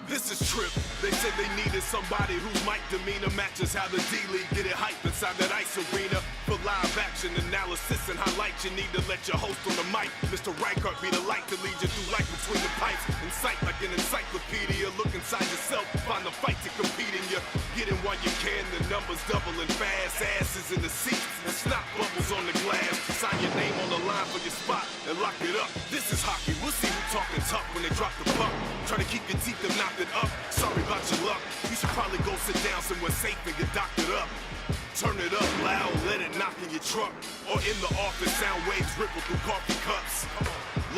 This is Trip. They said they needed somebody whose mic demeanor matches how the D-League get it hype inside that ice arena. For live action analysis and highlights, you need to let your host on the mic, Mr. Reichert, be the light to lead you through life between the pipes. Incite like an encyclopedia. Look inside yourself, find the fight to compete in you. Get in while you can, the numbers doubling fast. Asses in the seats and snot bubbles on the glass. Sign your name on the line for your spot and lock it up. This is hockey. We'll see who talking tough when they drop the puck. Try to keep your teeth and knock it up. Sorry about your luck. You should probably go sit down somewhere safe and get doctored up. Turn it up loud, let it knock in your truck. Or in the office, sound waves ripple through coffee cups.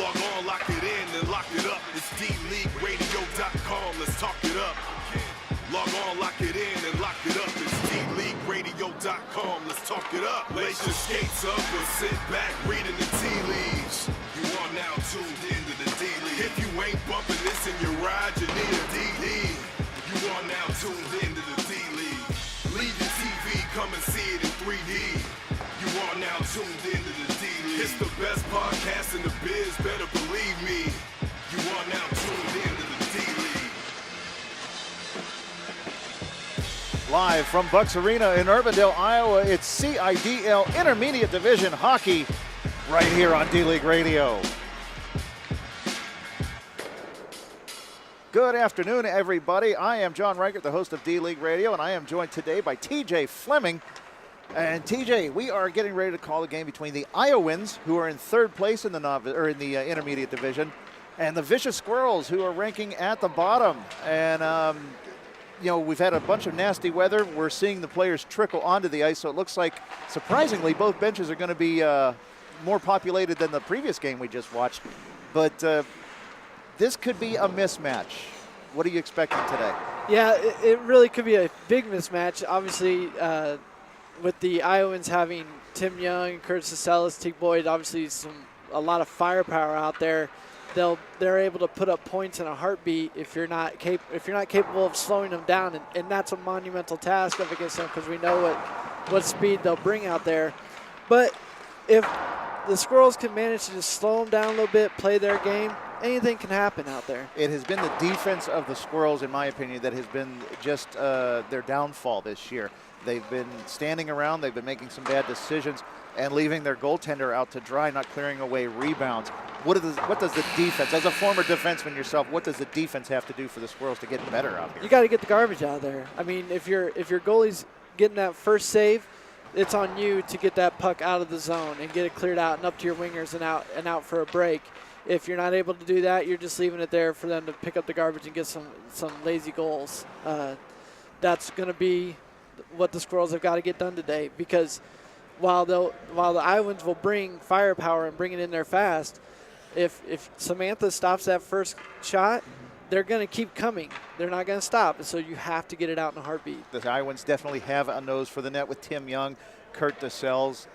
Log on, lock it in, and lock it up. It's DLeagueRadio.com, let's talk it up. Log on, lock it in, and lock it up. It's DLeagueRadio.com, let's talk it up. Lace your skates up or sit back reading the tea leaves. You are now tuned into the D-League. If you ain't bumping this in your ride, you need a DD. You are now tuned into the D-League. Leave your TV, come and see it in 3D. You are now tuned into the D-League. It's the best podcast in the biz, better believe me. You are now tuned into the D-League. Live from Bucks Arena in Urbandale, Iowa, it's CIDL Intermediate Division Hockey right here on D-League Radio. Good afternoon, everybody. I am John Reichert, the host of D-League Radio, and I am joined today by TJ Fleming. And TJ, we are getting ready to call the game between the IoWinds, who are in third place in the intermediate division, and the Vicious Squirrels, who are ranking at the bottom. And we've had a bunch of nasty weather. We're seeing the players trickle onto the ice, so it looks like, surprisingly, both benches are going to be more populated than the previous game we just watched. But this could be a mismatch. What are you expecting today? Yeah, it really could be a big mismatch. Obviously, with the Iowans having Tim Young, Curtis Sellis, Teague Boyd, obviously a lot of firepower out there. They're able to put up points in a heartbeat if you're not capable of slowing them down, and that's a monumental task up against them because we know what speed they'll bring out there. But if the Squirrels can manage to just slow them down a little bit, play their game, anything can happen out there. It has been the defense of the Squirrels, in my opinion, that has been just their downfall this year. They've been standing around, they've been making some bad decisions, and leaving their goaltender out to dry, not clearing away rebounds. What does the defense, as a former defenseman yourself, what does the defense have to do for the Squirrels to get better out here? You got to get the garbage out of there. I mean, if your goalie's getting that first save, it's on you to get that puck out of the zone and get it cleared out and up to your wingers and out for a break. If you're not able to do that, you're just leaving it there for them to pick up the garbage and get some lazy goals. That's going to be what the Squirrels have got to get done today, because while the Iowans will bring firepower and bring it in there fast, if Samantha stops that first shot, they're going to keep coming. They're not going to stop, so you have to get it out in a heartbeat. The Iowans definitely have a nose for the net with Tim Young, Kurt DeSells,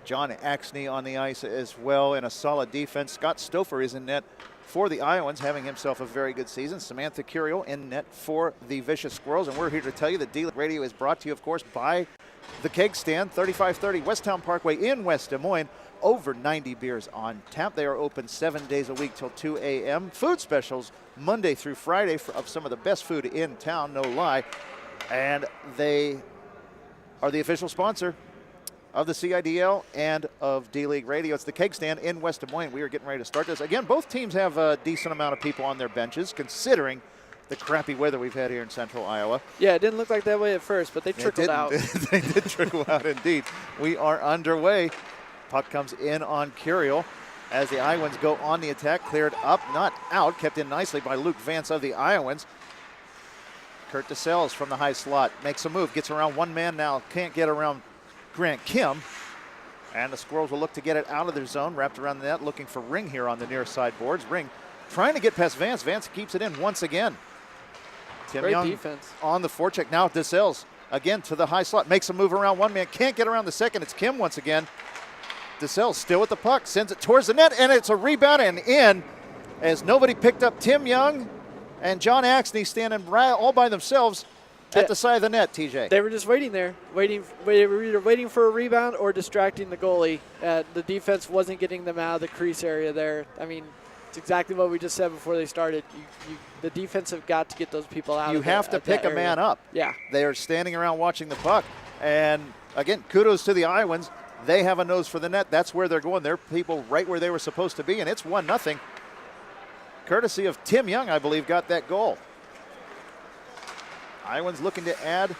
John Axney on the ice as well, and a solid defense. Scott Stouffer is in net for the Iowans, having himself a very good season. Samantha Curiel in net for the Vicious Squirrels, and we're here to tell you that D-League Radio is brought to you, of course, by the Keg Stand, 3530 Westtown Parkway in West Des Moines. Over 90 beers on tap. They are open 7 days a week till 2 a.m. Food specials Monday through Friday of some of the best food in town, no lie. And they are the official sponsor of the CIDL and of D-League Radio. It's the Keg Stand in West Des Moines. We are getting ready to start this. Again, both teams have a decent amount of people on their benches, considering the crappy weather we've had here in central Iowa. Yeah, it didn't look like that way at first, but they trickled out. They did trickle out indeed. We are underway. Puck comes in on Curiel as the Iowans go on the attack. Cleared up, not out. Kept in nicely by Luke Vance of the Iowans. Kurt DeSells from the high slot makes a move. Gets around one man now. Can't get around Grant Kim. And the Squirrels will look to get it out of their zone. Wrapped around the net, looking for Ring here on the near side boards. Ring trying to get past Vance. Vance keeps it in once again. Tim Great Young defense on the forecheck. Now DeSells again to the high slot. Makes a move around one man. Can't get around the second. It's Kim once again. DeSells still with the puck. Sends it towards the net, and it's a rebound and in as nobody picked up Tim Young and John Axney standing all by themselves at the side of the net, TJ. They were just waiting there, they were either waiting for a rebound or distracting the goalie. The defense wasn't getting them out of the crease area there. I mean, It's exactly what we just said before they started. The defense have got to get those people out. You have to pick a man up. Yeah. They are standing around watching the puck. And, again, kudos to the Iowans. They have a nose for the net. That's where they're going. They're people right where they were supposed to be, and it's 1-0. Courtesy of Tim Young, I believe, got that goal. Iowans looking to add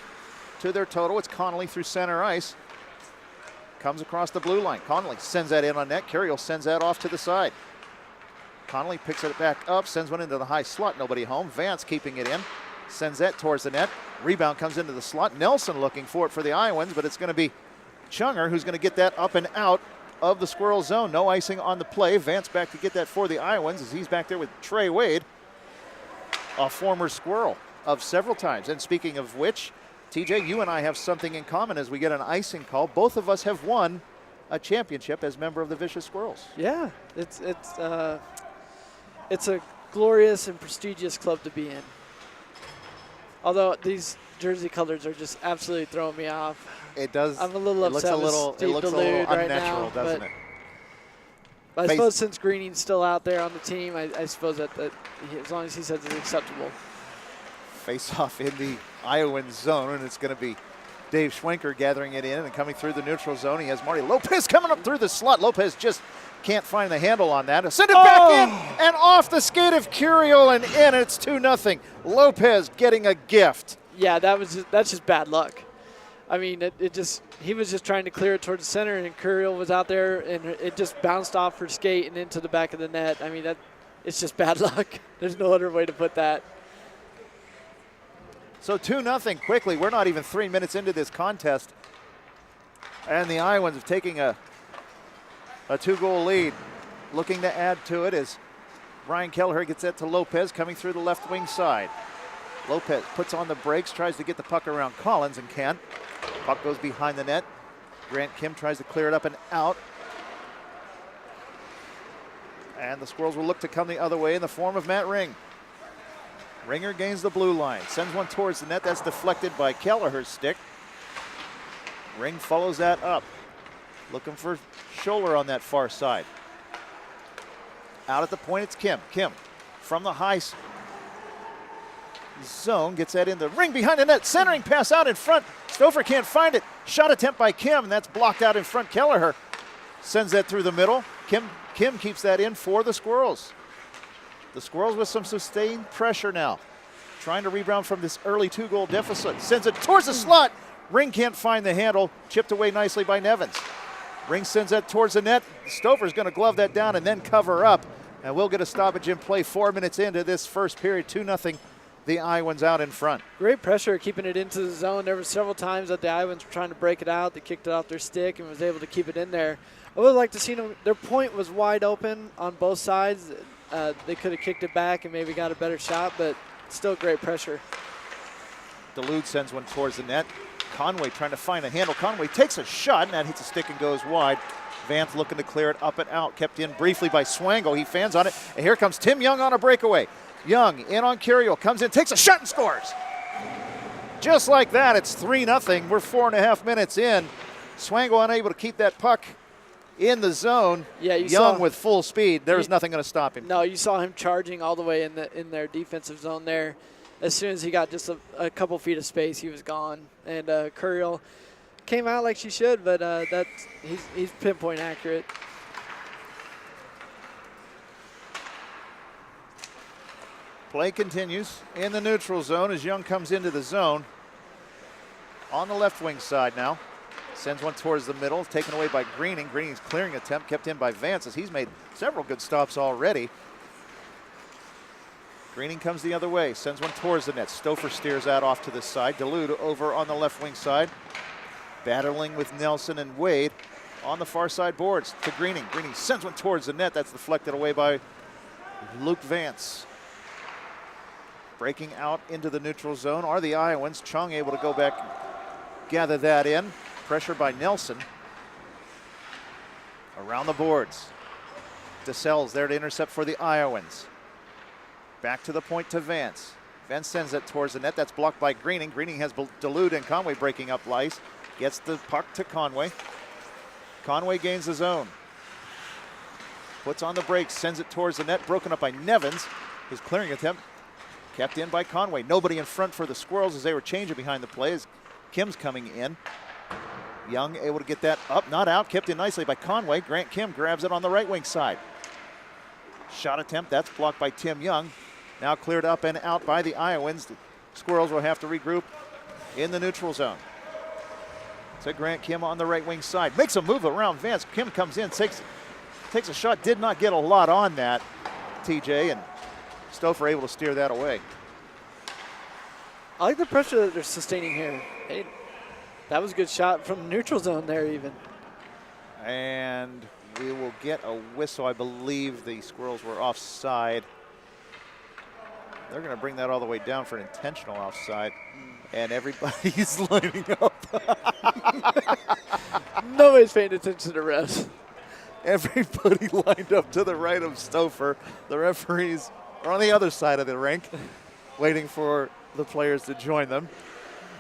to their total. It's Connolly through center ice. Comes across the blue line. Connolly sends that in on net. Curiel sends that off to the side. Connolly picks it back up, sends one into the high slot. Nobody home. Vance keeping it in. Sends that towards the net. Rebound comes into the slot. Nelson looking for it for the Iowans, but it's going to be Chunger who's going to get that up and out of the Squirrel zone. No icing on the play. Vance back to get that for the Iowans as he's back there with Trey Wade, a former Squirrel of several times. And speaking of which, TJ, you and I have something in common as we get an icing call. Both of us have won a championship as member of the Vicious Squirrels. Yeah, it's a glorious and prestigious club to be in. Although these jersey colors are just absolutely throwing me off. It does. I'm a little upset with Steve it looks a little right unnatural, now, doesn't it? But I suppose since Greening's still out there on the team, I suppose that as long as he says it's acceptable. Face off in the Iowans zone, and it's going to be Dave Schwenker gathering it in and coming through the neutral zone. He has Marty Lopez coming up through the slot. Lopez just can't find the handle on that. Send it back in and off the skate of Curiel and in. It's 2-0. Lopez getting a gift. Yeah, that's just bad luck. I mean, he was just trying to clear it towards the center, and Curiel was out there, and it just bounced off her skate and into the back of the net. I mean, it's just bad luck. There's no other way to put that. So 2-0 quickly. We're not even 3 minutes into this contest. And the Iowans have taken a 2-goal lead. Looking to add to it as Ryan Kelleher gets that to Lopez coming through the left wing side. Lopez puts on the brakes, tries to get the puck around Collins and can't. Puck goes behind the net. Grant Kim tries to clear it up and out. And the Squirrels will look to come the other way in the form of Matt Ring. Ringer gains the blue line, sends one towards the net. That's deflected by Kelleher's stick. Ring follows that up. Looking for Scholler on that far side. Out at the point, it's Kim. Kim from the high zone gets that in the Ring behind the net. Centering pass out in front. Stouffer can't find it. Shot attempt by Kim, and that's blocked out in front. Kelleher sends that through the middle. Kim keeps that in for the Squirrels. The Squirrels with some sustained pressure now. Trying to rebound from this early 2-goal deficit. Sends it towards the slot. Ring can't find the handle. Chipped away nicely by Nevins. Ring sends that towards the net. Stouffer's going to glove that down and then cover up. And we'll get a stoppage in play 4 minutes into this first period. 2-0. The Iowans out in front. Great pressure keeping it into the zone. There were several times that the Iowans were trying to break it out. They kicked it off their stick and was able to keep it in there. I would like to see them. Their point was wide open on both sides. They could have kicked it back and maybe got a better shot, but still great pressure. Duluth sends one towards the net. Conway trying to find a handle. Conway takes a shot, and that hits a stick and goes wide. Vance looking to clear it up and out. Kept in briefly by Swango. He fans on it, and here comes Tim Young on a breakaway. Young in on Curiel, comes in, takes a shot and scores. Just like that, it's 3-0. We're 4.5 minutes in. Swango unable to keep that puck in the zone. Yeah, Young with full speed. There was nothing going to stop him. No, you saw him charging all the way in their defensive zone there. As soon as he got just a couple feet of space, he was gone. And Curiel came out like she should, but he's pinpoint accurate. Play continues in the neutral zone as Young comes into the zone. On the left wing side now. Sends one towards the middle, taken away by Greening. Greening's clearing attempt, kept in by Vance as he's made several good stops already. Greening comes the other way, sends one towards the net. Stouffer steers out off to the side. Duluth over on the left wing side. Battling with Nelson and Wade on the far side boards to Greening. Greening sends one towards the net. That's deflected away by Luke Vance. Breaking out into the neutral zone are the Iowans. Chung able to go back, gather that in. Pressure by Nelson. Around the boards. DeSells there to intercept for the Iowans. Back to the point to Vance. Vance sends it towards the net. That's blocked by Greening. Greening has Duluth and Conway breaking up ice. Gets the puck to Conway. Conway gains the zone. puts on the brakes, sends it towards the net, broken up by Nevins. His clearing attempt kept in by Conway. Nobody in front for the Squirrels as they were changing behind the play as Kim's coming in. Young able to get that up, not out, kept in nicely by Conway. Grant Kim grabs it on the right wing side. Shot attempt, that's blocked by Tim Young. Now cleared up and out by the Iowans. The Squirrels will have to regroup in the neutral zone. So Grant Kim on the right wing side. Makes a move around Vance. Kim comes in, takes a shot, did not get a lot on that, TJ, and Stouffer able to steer that away. I like the pressure that they're sustaining here. Hey, that was a good shot from the neutral zone there even. And we will get a whistle. I believe the Squirrels were offside. They're going to bring that all the way down for an intentional offside. And everybody's lining up. Nobody's paying attention to refs. Everybody lined up to the right of Stouffer. The referees are on the other side of the rink, waiting for the players to join them.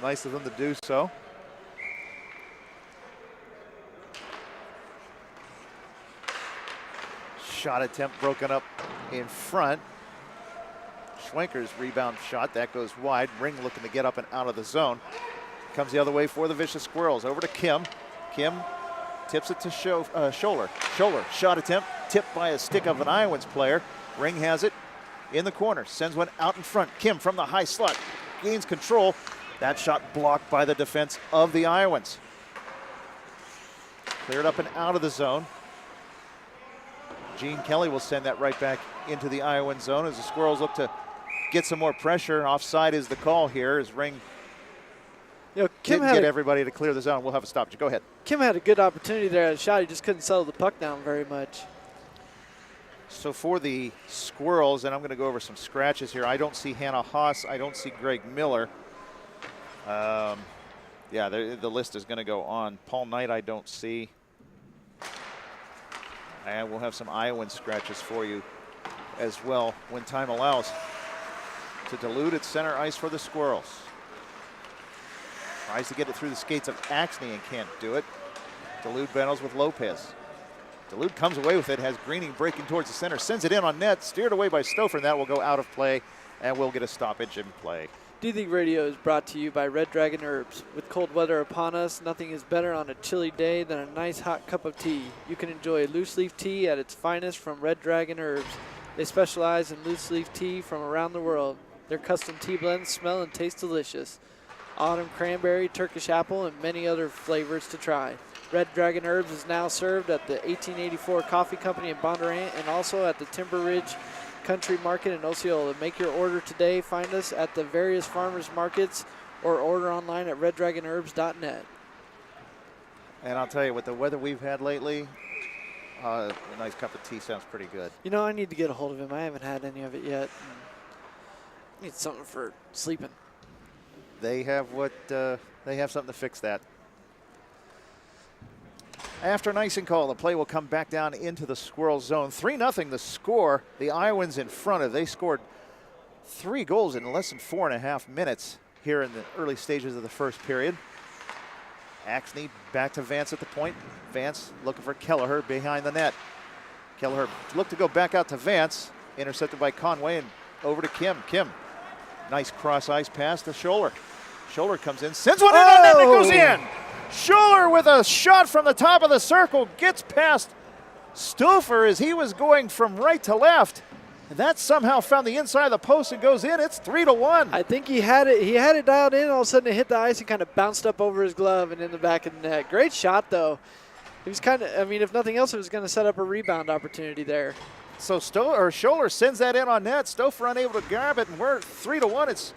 Nice of them to do so. Shot attempt broken up in front. Schwenker's rebound shot, that goes wide. Ring looking to get up and out of the zone. Comes the other way for the Vicious Squirrels. Over to Kim. Kim tips it to Scholler. Scholler, shot attempt, tipped by a stick of an Iowans player. Ring has it in the corner, sends one out in front. Kim from the high slot, gains control. That shot blocked by the defense of the Iowans. Cleared up and out of the zone. Gene Kelly will send that right back into the Iowan zone as the Squirrels look to get some more pressure. Offside is the call here as Ring Kim didn't get everybody to clear the zone. We'll have a stoppage. Go ahead. Kim had a good opportunity there at a shot. He just couldn't settle the puck down very much. So for the Squirrels, and I'm going to go over some scratches here. I don't see Hannah Haas. I don't see Greg Miller. Yeah, the list is going to go on. Paul Knight I don't see. And we'll have some Iowan scratches for you as well when time allows. To dilute at center ice for the Squirrels. Tries to get it through the skates of Axney and can't do it. Dulude battles with Lopez. Dulude comes away with it, has Greening breaking towards the center, sends it in on net, steered away by Stouffer, and that will go out of play, and we'll get a stoppage in play. D-League Radio is brought to you by Red Dragon Herbs. With cold weather upon us, nothing is better on a chilly day than a nice hot cup of tea. You can enjoy loose leaf tea at its finest from Red Dragon Herbs. They specialize in loose leaf tea from around the world. Their custom tea blends smell and taste delicious. Autumn cranberry, Turkish apple, and many other flavors to try. Red Dragon Herbs is now served at the 1884 Coffee Company in Bondurant and also at the Timber Ridge Country Market in Osceola. Make your order today. Find us at the various farmers markets or order online at reddragonherbs.net. And I'll tell you, with the weather we've had lately, a nice cup of tea sounds pretty good. You know, I need to get a hold of him. I haven't had any of it yet. I need something for sleeping. They have they have something to fix that. After an icing call, the play will come back down into the Squirrels zone. 3-0 the score. The Iowans in front of. They scored 3 goals in less than 4.5 minutes here in the early stages of the first period. Axney back to Vance at the point. Vance looking for Kelleher behind the net. Kelleher looked to go back out to Vance. Intercepted by Conway and over to Kim. Kim, nice cross ice pass to Scholler. Scholler comes in, sends one in on net, and it goes in. Scholler with a shot from the top of the circle gets past Stouffer as he was going from right to left. And that somehow found the inside of the post and goes in. It's 3-1. I think he had it dialed in. All of a sudden it hit the ice and kind of bounced up over his glove and in the back of the net. Great shot though. He was kind of, I mean, if nothing else, it was going to set up a rebound opportunity there. So Scholler sends that in on net. Stouffer unable to grab it, and we're 3-1. It's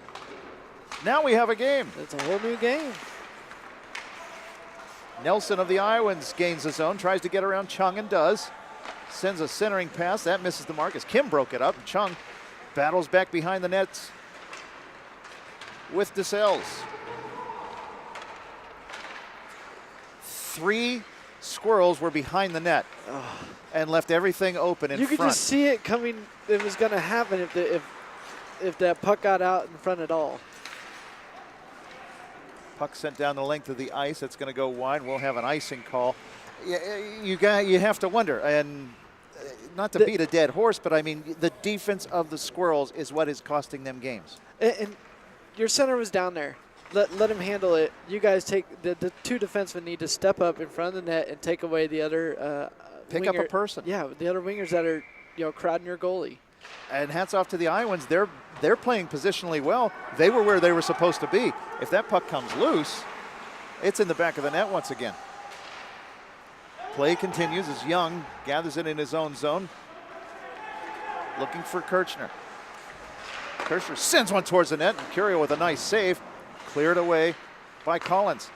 now we have a game. It's a whole new game. Nelson of the Iowans gains the zone, tries to get around Chung and does. Sends a centering pass, that misses the mark as Kim broke it up. Chung battles back behind the nets with DeSales. 3 Squirrels were behind the net and left everything open in front. You could just see it coming. It was going to happen if that puck got out in front at all. Puck sent down the length of the ice. It's going to go wide. We'll have an icing call. You have to wonder. And not to beat a dead horse, but I mean, the defense of the Squirrels is what is costing them games. And your center was down there. Let him handle it. You guys take the two defensemen need to step up in front of the net and take away the other Pick up a person. Yeah, the other wingers that are crowding your goalie. And hats off to the IoWinds. They're playing positionally well. They were where they were supposed to be. If that puck comes loose, it's in the back of the net once again. Play continues as Young gathers it in his own zone. Looking for Kirchner. Kirchner sends one towards the net, and Curiel with a nice save. Cleared away by Collins.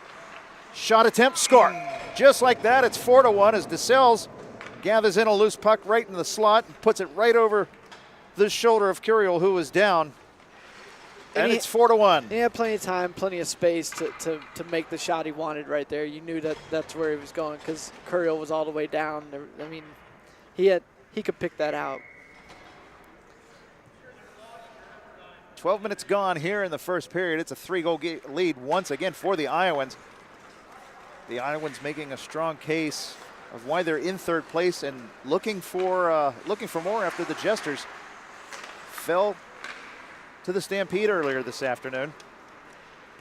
Shot attempt, score. Just like that, it's 4-1 as DeSales gathers in a loose puck right in the slot and puts it right over the shoulder of Curiel, who was down. And it's 4-1. He had plenty of time, plenty of space to make the shot he wanted right there. You knew that's where he was going because Curiel was all the way down. I mean, he could pick that out. 12 minutes gone here in the first period. It's a 3-goal lead once again for the IoWinds. The IoWinds making a strong case of why they're in third place and looking for more after the Jesters fell to the Stampede earlier this afternoon.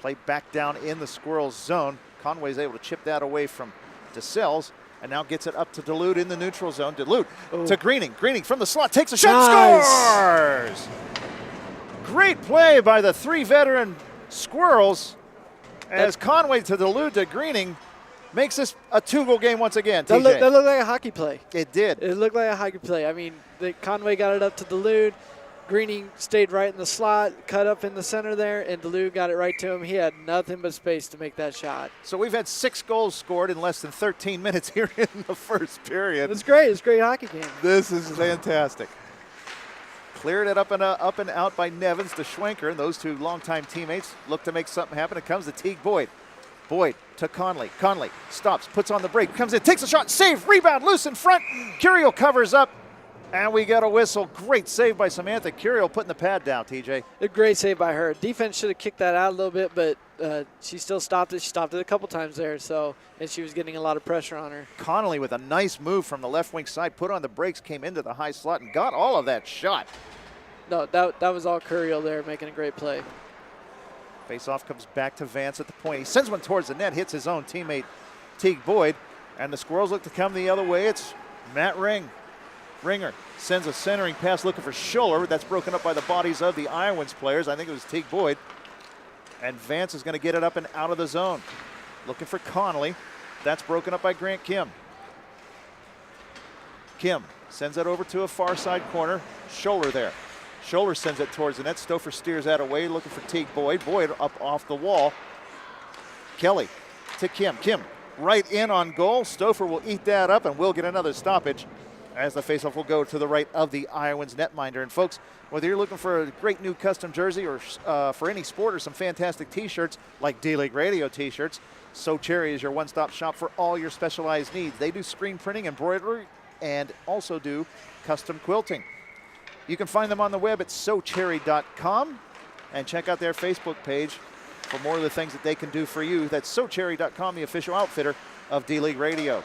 Play back down in the Squirrels zone. Conway's able to chip that away from DeSales and now gets it up to Duluth in the neutral zone. Duluth to Greening. Greening from the slot takes a shot, scores! Great play by the three veteran Squirrels as Conway to Duluth to Greening makes this a 2-goal game once again. That looked like a hockey play. It did. It looked like a hockey play. I mean, Conway got it up to Duluth. Greening stayed right in the slot, cut up in the center there, and Duluth got it right to him. He had nothing but space to make that shot. So we've had 6 goals scored in less than 13 minutes here in the first period. It's great. It's a great hockey game. This is fantastic. Cleared it up and out by Nevins to Schwenker, and those two longtime teammates look to make something happen. It comes to Teague Boyd. Boyd to Conley. Conley stops, puts on the break, comes in, takes a shot, save, rebound, loose in front. Curiel covers up, and we got a whistle. Great save by Samantha Curiel, putting the pad down, TJ. A great save by her. Defense should have kicked that out a little bit, but she still stopped it. She stopped it a couple times there, and she was getting a lot of pressure on her. Connolly with a nice move from the left wing side, put on the brakes, came into the high slot, and got all of that shot. No, that was all Curiel there making a great play. Face-off comes back to Vance at the point. He sends one towards the net, hits his own teammate Teague Boyd, and the Squirrels look to come the other way. It's Matt Ringer sends a centering pass looking for Schuller. That's broken up by the bodies of the IoWinds players. I think it was Teague Boyd. And Vance is going to get it up and out of the zone. Looking for Connolly. That's broken up by Grant Kim. Kim sends it over to a far side corner. Schuller there. Schuller sends it towards the net. Stouffer steers that away, looking for Teague Boyd. Boyd up off the wall. Kelly to Kim. Kim right in on goal. Stouffer will eat that up, and we'll get another stoppage as the faceoff will go to the right of the IoWinds netminder. And folks, whether you're looking for a great new custom jersey or for any sport or some fantastic t-shirts like D-League Radio t-shirts, So Cherry is your one-stop shop for all your specialized needs. They do screen printing, embroidery, and also do custom quilting. You can find them on the web at socherry.com and check out their Facebook page for more of the things that they can do for you. That's socherry.com, the official outfitter of D-League Radio.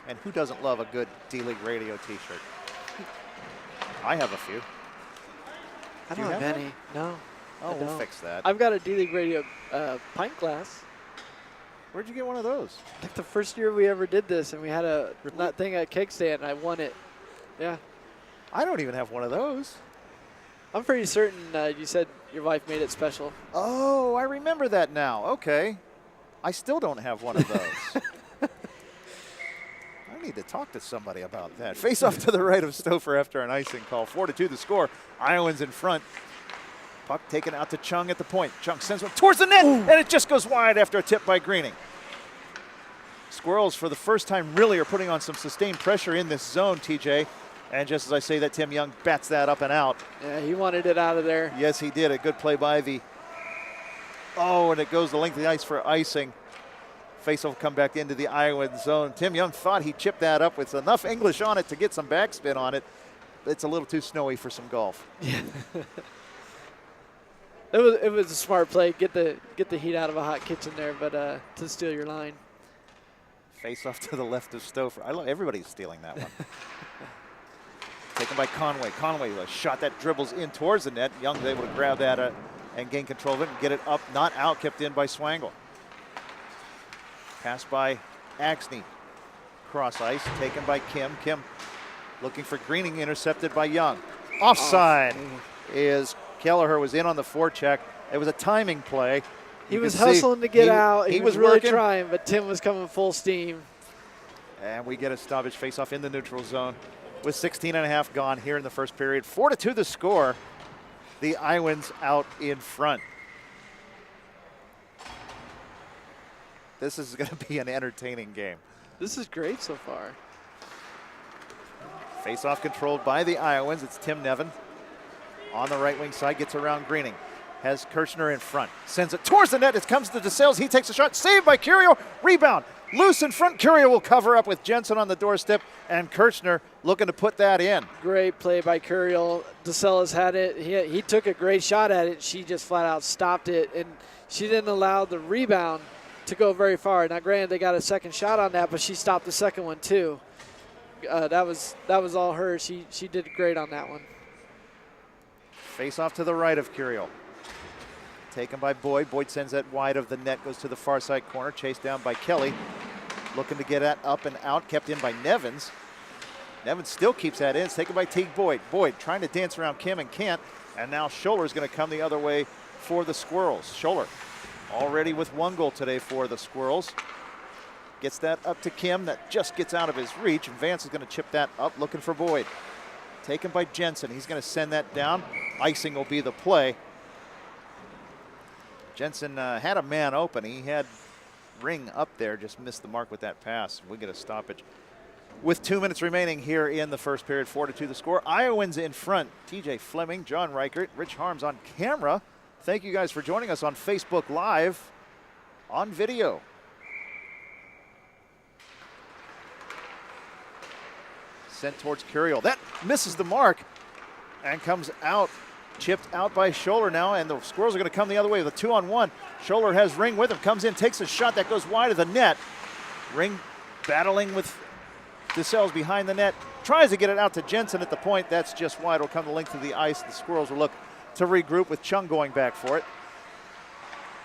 And who doesn't love a good D-League Radio t-shirt? I have a few. I don't have any. No. Oh, we'll fix that. I've got a D-League Radio pint glass. Where'd you get one of those? Like the first year we ever did this, and we had that thing at Cake Stand, and I won it. Yeah. I don't even have one of those. I'm pretty certain you said your wife made it special. Oh, I remember that now. Okay. I still don't have one of those. I need to talk to somebody about that. Face off to the right of Stouffer after an icing call. 4-2 the score. IoWinds in front. Puck taken out to Chung at the point. Chung sends one towards the net, and it just goes wide after a tip by Greening. Squirrels, for the first time, really are putting on some sustained pressure in this zone, TJ. And just as I say that, Tim Young bats that up and out. Yeah, he wanted it out of there. Yes, he did. A good play by the... Oh, and it goes the length of the ice for icing. Face will come back into the IoWinds zone. Tim Young thought he chipped that up with enough English on it to get some backspin on it. It's a little too snowy for some golf. Yeah. It was a smart play. Get the heat out of a hot kitchen there, but to steal your line. Face off to the left of Stouffer. I love everybody's stealing that one. Taken by Conway. Conway, a shot that dribbles in towards the net. Young's able to grab that and gain control of it and get it up, not out, kept in by Swangle. Pass by Axney. Cross ice, taken by Kim. Kim looking for Greening, intercepted by Young. Offside is Kelleher was in on the forecheck. It was a timing play. He was hustling to get out. He was really working. trying, but Tim was coming full steam. And we get a stoppage face-off in the neutral zone with 16 and a half gone here in the first period. 4-2 the score. The IoWinds out in front. This is going to be an entertaining game. This is great so far. Face-off controlled by the IoWinds. It's Tim Nevin on the right wing side, gets around Greening. Has Kirchner in front, sends it towards the net. It comes to DeSales. He takes a shot, saved by Curio. Rebound, loose in front. Curio will cover up with Jensen on the doorstep, and Kirchner looking to put that in. Great play by Curio. DeSales had it. He took a great shot at it. She just flat out stopped it, and she didn't allow the rebound to go very far. Now, granted, they got a second shot on that, but she stopped the second one too. That was all her. She did great on that one. Face off to the right of Curio. Taken by Boyd. Boyd sends that wide of the net, goes to the far side corner, chased down by Kelly. Looking to get that up and out, kept in by Nevins. Nevins still keeps that in. It's taken by Teague Boyd. Boyd trying to dance around Kim and can't. And now Scholler is going to come the other way for the Squirrels. Scholler already with one goal today for the Squirrels. Gets that up to Kim. That just gets out of his reach. And Vance is going to chip that up, looking for Boyd. Taken by Jensen. He's going to send that down. Icing will be the play. Jensen had a man open. He had Ring up there, just missed the mark with that pass. We get a stoppage. With 2 minutes remaining here in the first period, 4-2 the score. IoWinds in front. TJ Fleming, John Reichert, Rich Harms on camera. Thank you guys for joining us on Facebook Live on video. Sent towards Curiel. That misses the mark and comes out. Chipped out by Scholler now, and the Squirrels are going to come the other way with a 2-on-1. Scholler has Ring with him, comes in, takes a shot that goes wide of the net. Ring battling with DeSales behind the net, tries to get it out to Jensen at the point. That's just wide. It'll come the length of the ice. The Squirrels will look to regroup with Chung going back for it.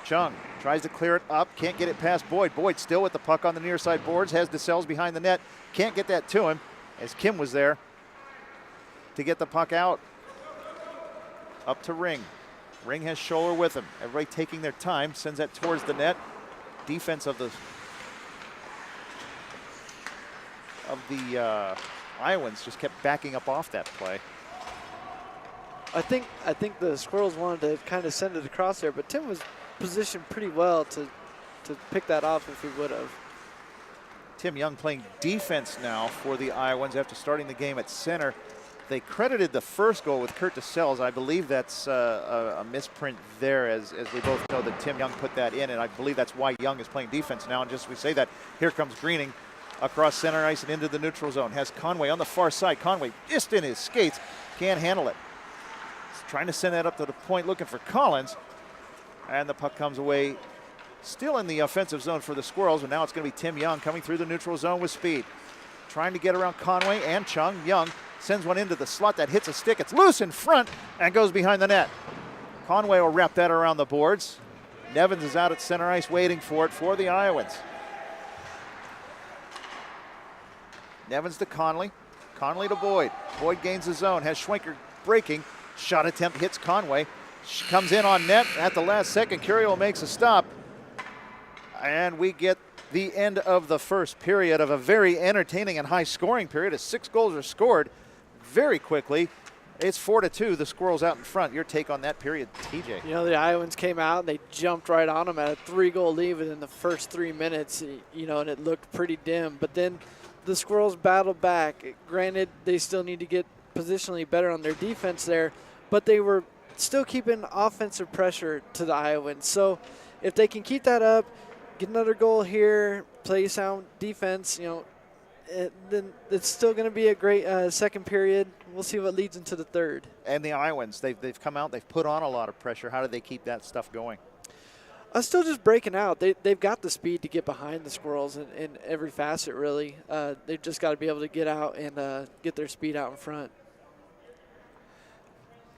Chung tries to clear it up, can't get it past Boyd. Boyd still with the puck on the near side boards, has DeSales behind the net, can't get that to him as Kim was there to get the puck out. Up to Ring. Ring has Scholler with him. Everybody taking their time, sends that towards the net. Defense of the IoWinds just kept backing up off that play. I think the Squirrels wanted to kind of send it across there, but Tim was positioned pretty well to pick that off if he would have. Tim Young playing defense now for the IoWinds after starting the game at center. They credited the first goal with Kurt DeSales. I believe that's a misprint there, as we both know that Tim Young put that in, and I believe that's why Young is playing defense now. And just as we say that, here comes Greening across center ice and into the neutral zone. Has Conway on the far side. Conway just in his skates, can't handle it. He's trying to send that up to the point, looking for Collins, and the puck comes away. Still in the offensive zone for the Squirrels, and now it's going to be Tim Young coming through the neutral zone with speed. Trying to get around Conway and Chung. Young sends one into the slot that hits a stick. It's loose in front and goes behind the net. Conway will wrap that around the boards. Nevins is out at center ice waiting for it for the IoWinds. Nevins to Conley. Conley to Boyd. Boyd gains the zone, has Schwenker breaking. Shot attempt hits Conway. Comes in on net at the last second. Curiel makes a stop. And we get the end of the first period of a very entertaining and high scoring period as 6 goals are scored very quickly. It's 4-2, the Squirrels out in front. Your take on that period, TJ? You know, the IoWinds came out and they jumped right on them at a 3-goal lead within the first 3 minutes, you know, and it looked pretty dim. But then the Squirrels battled back. Granted, they still need to get positionally better on their defense there, but they were still keeping offensive pressure to the IoWinds. So if they can keep that up, get another goal here, play sound defense, you know, then it's still going to be a great second period. We'll see what leads into the third. And the IoWinds, they've come out, they've put on a lot of pressure. How do they keep that stuff going? Still just breaking out. They've got the speed to get behind the Squirrels in every facet, really. They've just got to be able to get out and get their speed out in front.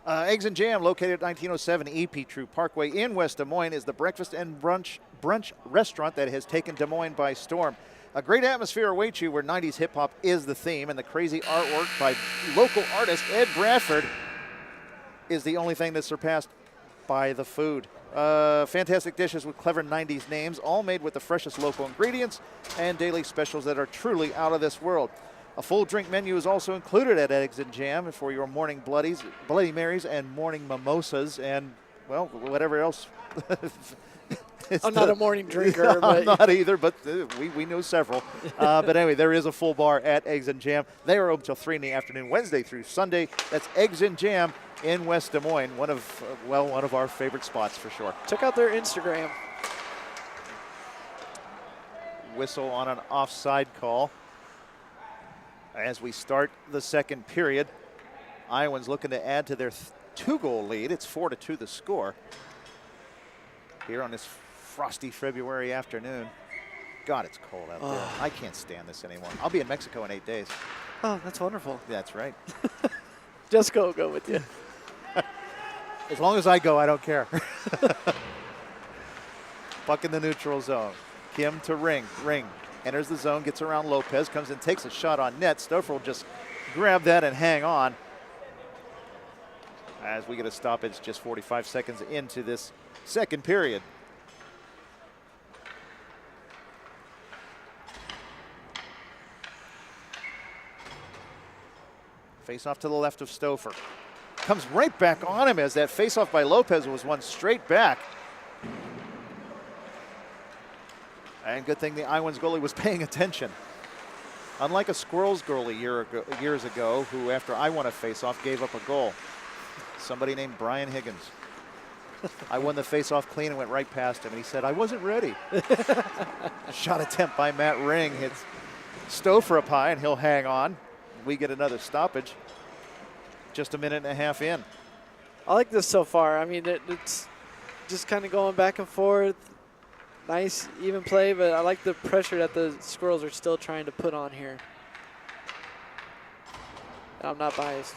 Eggs and Jam, located at 1907 E.P. True Parkway in West Des Moines, is the breakfast and brunch restaurant that has taken Des Moines by storm. A great atmosphere awaits you where 90s hip-hop is the theme, and the crazy artwork by local artist Ed Bradford is the only thing that's surpassed by the food. Fantastic dishes with clever 90s names, all made with the freshest local ingredients and daily specials that are truly out of this world. A full drink menu is also included at Eggs and Jam for your morning Bloody Marys and morning mimosas and, well, whatever else. I'm not a morning drinker. I'm not either, but we know several. But anyway, there is a full bar at Eggs and Jam. They are open until 3 in the afternoon, Wednesday through Sunday. That's Eggs and Jam in West Des Moines, one of our favorite spots for sure. Check out their Instagram. Whistle on an offside call as we start the second period. Iowans looking to add to their 2-goal lead. It's 4-2 the score here on this frosty February afternoon. God, it's cold out there. I can't stand this anymore. I'll be in Mexico in 8 days. Oh, that's wonderful. That's right. Jessica will go with you. As long as I go, I don't care. Puck in the neutral zone. Kim to Ring. Ring enters the zone, gets around Lopez, comes in, takes a shot on net. Stouffer will just grab that and hang on. As we get a stoppage just 45 seconds into this second period. Face off to the left of Stouffer. Comes right back on him as that face off by Lopez was one straight back. And good thing the Iowans goalie was paying attention. Unlike a Squirrels goalie years ago, who after I won a face-off gave up a goal. Somebody named Brian Higgins. I won the face-off clean and went right past him, and he said, I wasn't ready. Shot attempt by Matt Ring hits Stouffer up high, and he'll hang on. We get another stoppage just a minute and a half in. I like this so far. I mean, it's just kind of going back and forth. Nice, even play, but I like the pressure that the Squirrels are still trying to put on here. And I'm not biased.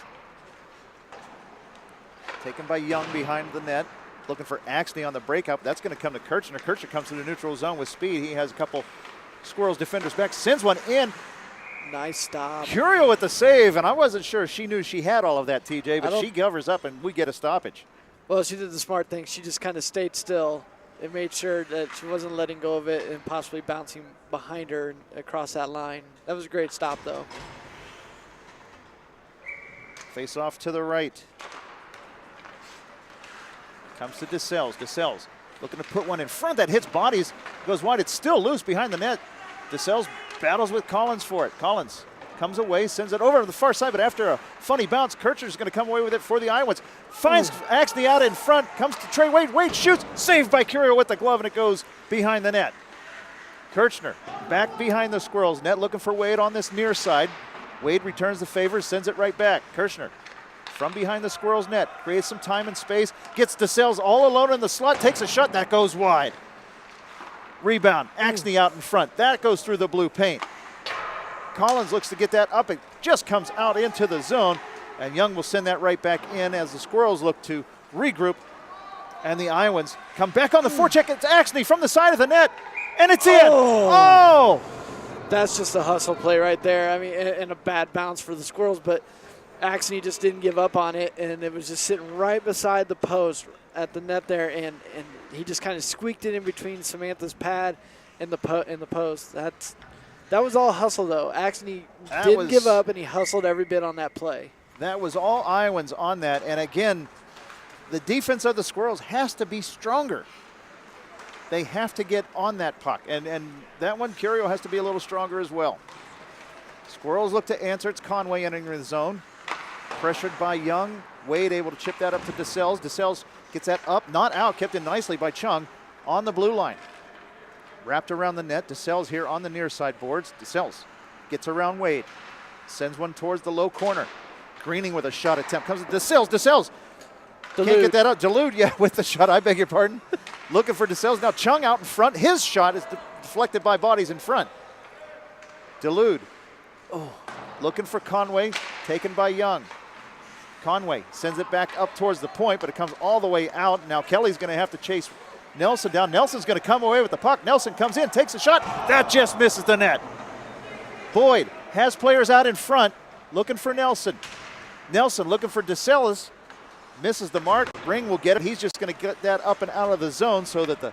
Taken by Young behind the net. Looking for Axney on the breakout. That's going to come to Kirchner. Kirchner comes to the neutral zone with speed. He has a couple Squirrels defenders back. Sends one in. Nice stop. Curio with the save, and I wasn't sure she knew she had all of that, TJ, but she covers up and we get a stoppage. Well, she did the smart thing. She just kind of stayed still and made sure that she wasn't letting go of it and possibly bouncing behind her across that line. That was a great stop, though. Face off to the right. Comes to DeSales. DeSales looking to put one in front that hits bodies, goes wide. It's still loose behind the net. DeSales battles with Collins for it. Collins comes away, sends it over to the far side, but after a funny bounce, Kirchner's going to come away with it for the Iowans. Finds Axney out in front, comes to Trey Wade. Wade shoots, saved by Curio with the glove, and it goes behind the net. Kirchner back behind the Squirrels net, looking for Wade on this near side. Wade returns the favor, sends it right back. Kirchner from behind the Squirrels net, creates some time and space, gets DeSales all alone in the slot, takes a shot, that goes wide. Rebound, Axney out in front. That goes through the blue paint. Collins looks to get that up. It just comes out into the zone, and Young will send that right back in as the Squirrels look to regroup, and the Iowans come back on the forecheck. It's Axney from the side of the net, and it's in. Oh! That's just a hustle play right there. I mean, and a bad bounce for the Squirrels, but Axney just didn't give up on it, and it was just sitting right beside the post at the net there, and he just kind of squeaked it in between Samantha's pad and the post. That was all hustle, though. Axney didn't give up, and he hustled every bit on that play. That was all Iowans on that. And again, the defense of the Squirrels has to be stronger. They have to get on that puck. And that one, Curio has to be a little stronger as well. Squirrels look to answer. It's Conway entering the zone. Pressured by Young. Wade able to chip that up to DeSales. DeSales gets that up, not out, kept in nicely by Chung on the blue line. Wrapped around the net. DeSales here on the near side boards. DeSales gets around Wade. Sends one towards the low corner. Greening with a shot attempt. Comes to DeSales. DeSales can't get that up. Delude, with the shot. I beg your pardon. looking for DeSales. Now Chung out in front. His shot is deflected by bodies in front. Delude. Looking for Conway, taken by Young. Conway sends it back up towards the point, but it comes all the way out. Now Kelly's going to have to chase Nelson down. Nelson's going to come away with the puck. Nelson comes in, takes a shot. That just misses the net. Boyd has players out in front, looking for Nelson. Nelson looking for DeSales. Misses the mark. Ring will get it. He's just going to get that up and out of the zone so that the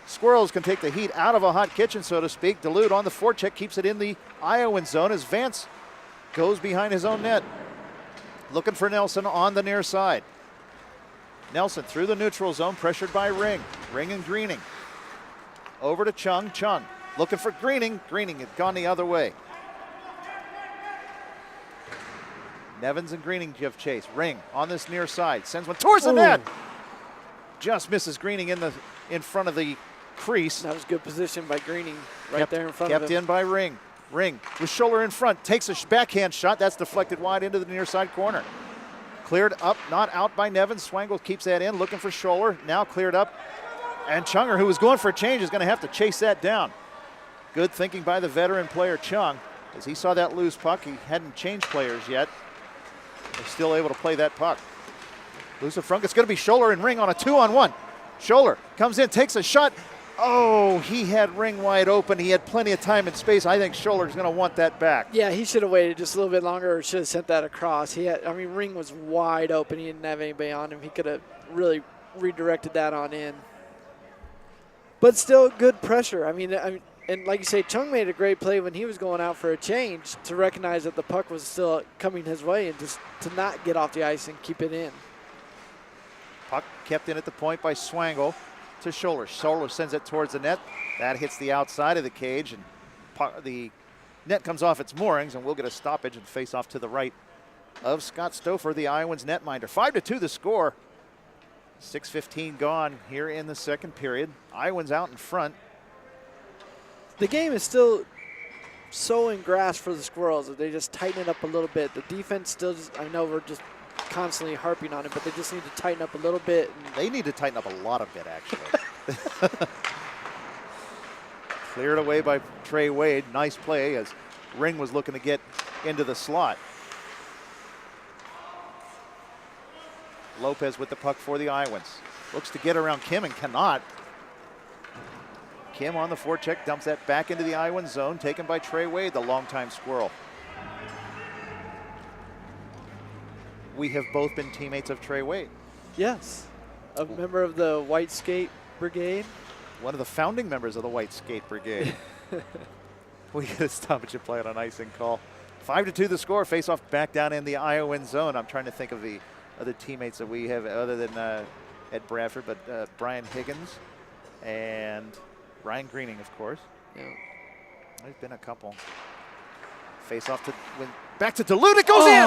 Squirrels can take the heat out of a hot kitchen, so to speak. Delude on the forecheck keeps it in the IoWinds zone as Vance goes behind his own net. Looking for Nelson on the near side. Nelson through the neutral zone, pressured by Ring. Ring and Greening. Over to Chung. Chung looking for Greening. Greening had gone the other way. Nevins and Greening give chase. Ring on this near side. Sends one towards the net. Just misses Greening in front of the crease. That was good position by Greening there in front of him. Kept in by Ring. Ring with Scholler in front. Takes a backhand shot. That's deflected wide into the near side corner. Cleared up, not out by Nevins. Swangle keeps that in, looking for Scholler. Now cleared up. And Chunger, who was going for a change, is going to have to chase that down. Good thinking by the veteran player Chung. As he saw that loose puck, he hadn't changed players yet. They're still able to play that puck. Loose in front. It's going to be Scholler and Ring on a 2-on-1. Scholler comes in, takes a shot. Oh, he had Ring wide open. He had plenty of time and space. I think Scholler's going to want that back. Yeah, he should have waited just a little bit longer or should have sent that across. Ring was wide open. He didn't have anybody on him. He could have really redirected that on in. But still good pressure. And like you say, Chung made a great play when he was going out for a change to recognize that the puck was still coming his way and just to not get off the ice and keep it in. Puck kept in at the point by Swangle to Scholler. Scholler sends it towards the net. That hits the outside of the cage, and the net comes off its moorings, and we'll get a stoppage and face off to the right of Scott Stouffer, the Iowans netminder. 5-2 the score. 6:15 gone here in the second period. Iowans out in front. The game is still so in grasp for the Squirrels that they just tighten it up a little bit. The defense still I know we're just constantly harping on it, but they just need to tighten up a little bit. They need to tighten up a lot of it, actually. Cleared away by Trey Wade. Nice play as Ring was looking to get into the slot. Lopez with the puck for the Iowans. Looks to get around Kim and cannot. Kim on the forecheck dumps that back into the Iowan zone, taken by Trey Wade, the longtime Squirrel. We have both been teammates of Trey Wade. Yes, a member of the White Skate Brigade. One of the founding members of the White Skate Brigade. We get a stoppage and play on an icing call. 5-2 the score, face off back down in the Iowan zone. I'm trying to think of the other teammates that we have other than Ed Bradford, but Brian Higgins and Ryan Greening, of course. Yeah. There's been a couple. Face off to back to Delude. It goes in.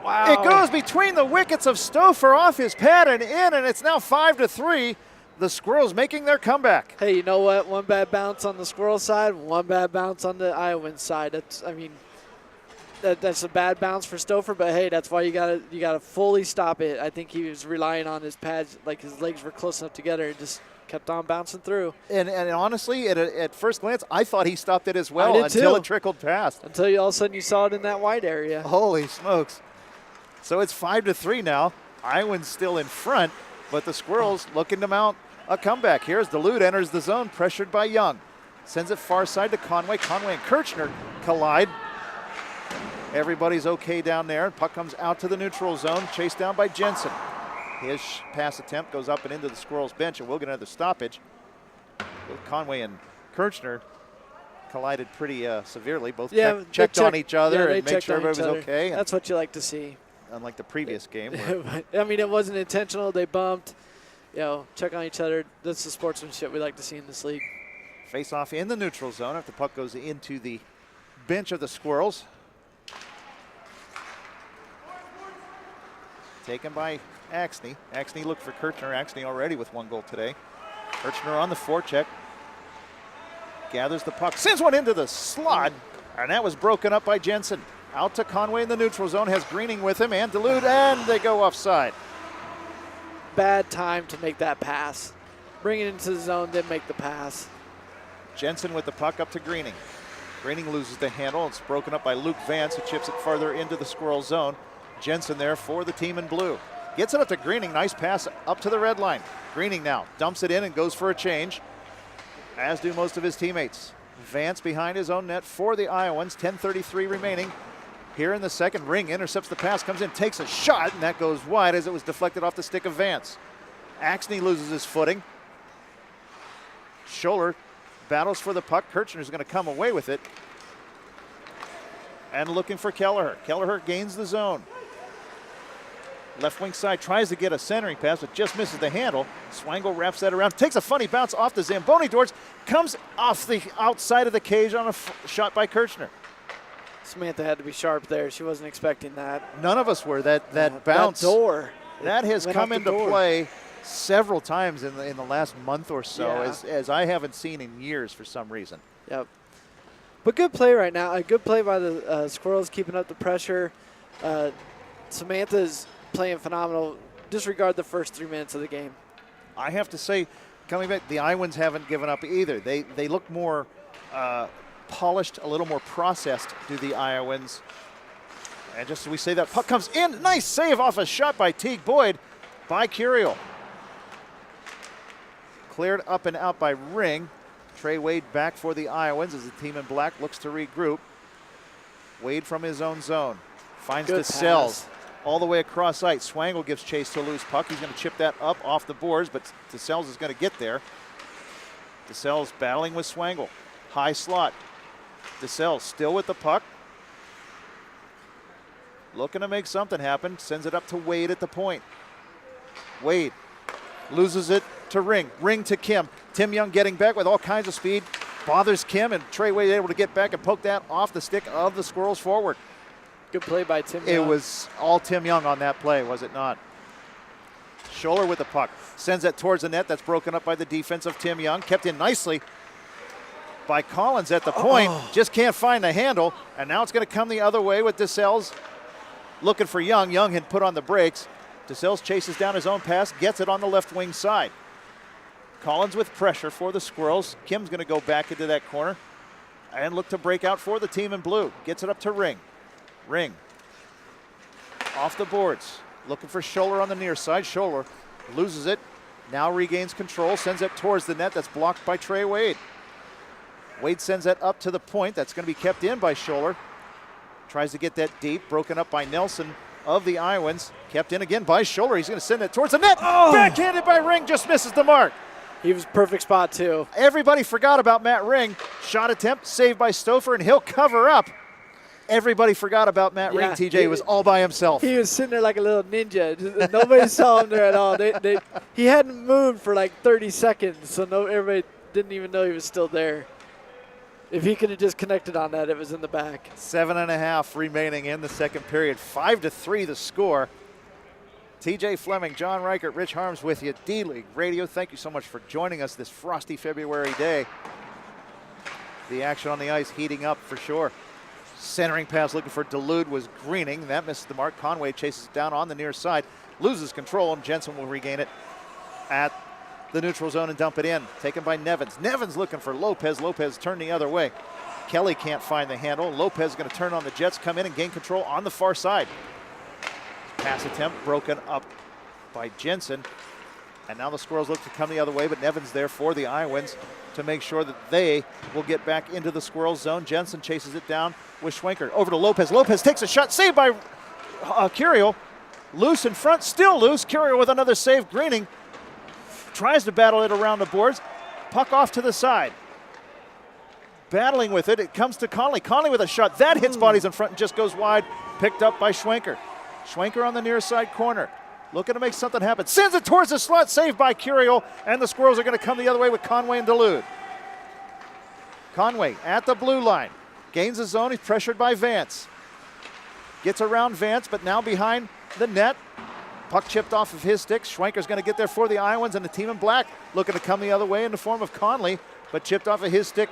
Wow. It goes between the wickets of Stouffer off his pad and in, and it's now 5-3. The Squirrels making their comeback. Hey, you know what? One bad bounce on the Squirrel side, one bad bounce on the Iowan side. That's a bad bounce for Stouffer, but hey, that's why you gotta fully stop it. I think he was relying on his pads, like his legs were close enough together, and just kept on bouncing through. And honestly, at first glance, I thought he stopped it as well until it trickled past. Until all of a sudden you saw it in that wide area. Holy smokes. So it's 5-3 now. Iowans still in front, but the Squirrels looking to mount a comeback. Here's Delude enters the zone, pressured by Young. Sends it far side to Conway. Conway and Kirchner collide. Everybody's okay down there. Puck comes out to the neutral zone, chased down by Jensen. His pass attempt goes up and into the Squirrels bench, and we'll get another stoppage. Both Conway and Kirchner collided pretty severely. Both checked on each other and made sure everybody was okay. That's what you like to see. Unlike the previous game. It wasn't intentional. They bumped. Check on each other. That's the sportsmanship we like to see in this league. Face off in the neutral zone after the puck goes into the bench of the Squirrels. Taken by Axney. Axney looked for Kirchner. Axney already with one goal today. Kirchner on the forecheck. Gathers the puck. Sends one into the slot. And that was broken up by Jensen. Out to Conway in the neutral zone. Has Greening with him and Delude. And they go offside. bad time to make that pass. Bring it into the zone, then make the pass. Jensen with the puck up to Greening. Greening loses the handle. It's broken up by Luke Vance, who chips it further into the Squirrel zone. Jensen there for the team in blue. Gets it up to Greening. Nice pass up to the red line. Greening now dumps it in and goes for a change, as do most of his teammates. Vance behind his own net for the Iowans. 10:33 remaining. Here in the second, Ring intercepts the pass, comes in, takes a shot, and that goes wide as it was deflected off the stick of Vance. Axney loses his footing. Scholler battles for the puck. Kirchner's going to come away with it. And looking for Kelleher. Kelleher gains the zone. Left wing side tries to get a centering pass, but just misses the handle. Swangle wraps that around, takes a funny bounce off the Zamboni doors, comes off the outside of the cage on a shot by Kirchner. Samantha had to be sharp there. She wasn't expecting that. None of us were. That bounce. That door. That has come into play several times in the last month or so, as I haven't seen in years for some reason. Yep. But good play right now. A good play by the Squirrels, keeping up the pressure. Samantha's playing phenomenal. Disregard the first 3 minutes of the game. I have to say, coming back, the Iowans haven't given up either. They look more polished, a little more processed, do the Iowans. And just as we say that, puck comes in. Nice save off a shot by Teague Boyd by Curiel. Cleared up and out by Ring. Trey Wade back for the Iowans as the team in black looks to regroup. Wade from his own zone. Finds DeSells all the way across ice. Swangle gives chase to a loose puck. He's going to chip that up off the boards, but DeSells is going to get there. DeSells battling with Swangle. High slot. DeSells still with the puck. Looking to make something happen. Sends it up to Wade at the point. Wade loses it to Ring. Ring to Kim. Tim Young getting back with all kinds of speed. Bothers Kim, and Trey Wade able to get back and poke that off the stick of the Squirrels forward. Good play by Tim Young. It was all Tim Young on that play, was it not? Scholler with the puck. Sends that towards the net. That's broken up by the defense of Tim Young. Kept in nicely by Collins at the point. Just can't find the handle. And now it's going to come the other way with DeSells looking for Young. Young had put on the brakes. DeSells chases down his own pass, gets it on the left wing side. Collins with pressure for the Squirrels. Kim's going to go back into that corner and look to break out for the team in blue. Gets it up to Ring. Ring off the boards. Looking for Scholler on the near side. Scholler loses it. Now regains control. Sends it towards the net. That's blocked by Trey Wade. Wade sends that up to the point. That's going to be kept in by Scholler. Tries to get that deep. Broken up by Nelson of the Iowans. Kept in again by Scholler. He's going to send it towards the net. Backhanded by Ring. Just misses the mark. He was perfect spot too. Everybody forgot about Matt Ring. Shot attempt saved by Stouffer, and he'll cover up. Everybody forgot about Matt Ring. TJ was all by himself. He was sitting there like a little ninja. Nobody saw him there at all. He hadn't moved for like 30 seconds, so everybody didn't even know he was still there. If he could have just connected on that, it was in the back. 7.5 remaining in the second period. 5-3 the score. TJ Fleming, John Reichert, Rich Harms with you. D-League Radio, thank you so much for joining us this frosty February day. The action on the ice heating up for sure. Centering pass looking for Dulude was Greening. That misses the mark. Conway chases it down on the near side. Loses control, and Jensen will regain it at the neutral zone and dump it in. Taken by Nevins. Nevins looking for Lopez. Lopez turned the other way. Kelly can't find the handle. Lopez is going to turn on the Jets, come in and gain control on the far side. Pass attempt broken up by Jensen. And now the Squirrels look to come the other way, but Nevins there for the Iowans to make sure that they will get back into the Squirrels zone. Jensen chases it down with Schwenker. Over to Lopez. Lopez takes a shot, saved by Curiel. Loose in front, still loose. Curiel with another save. Greening tries to battle it around the boards. Puck off to the side. Battling with it, it comes to Conley. Conley with a shot. That hits bodies in front and just goes wide. Picked up by Schwenker. Schwenker on the near side corner. Looking to make something happen. Sends it towards the slot, saved by Curiel. And the Squirrels are going to come the other way with Conway and Dulude. Conway at the blue line. Gains the zone. He's pressured by Vance. Gets around Vance, but now behind the net. Puck chipped off of his stick. Schwenker's going to get there for the Iowans, and the team in black looking to come the other way in the form of Conley, but chipped off of his stick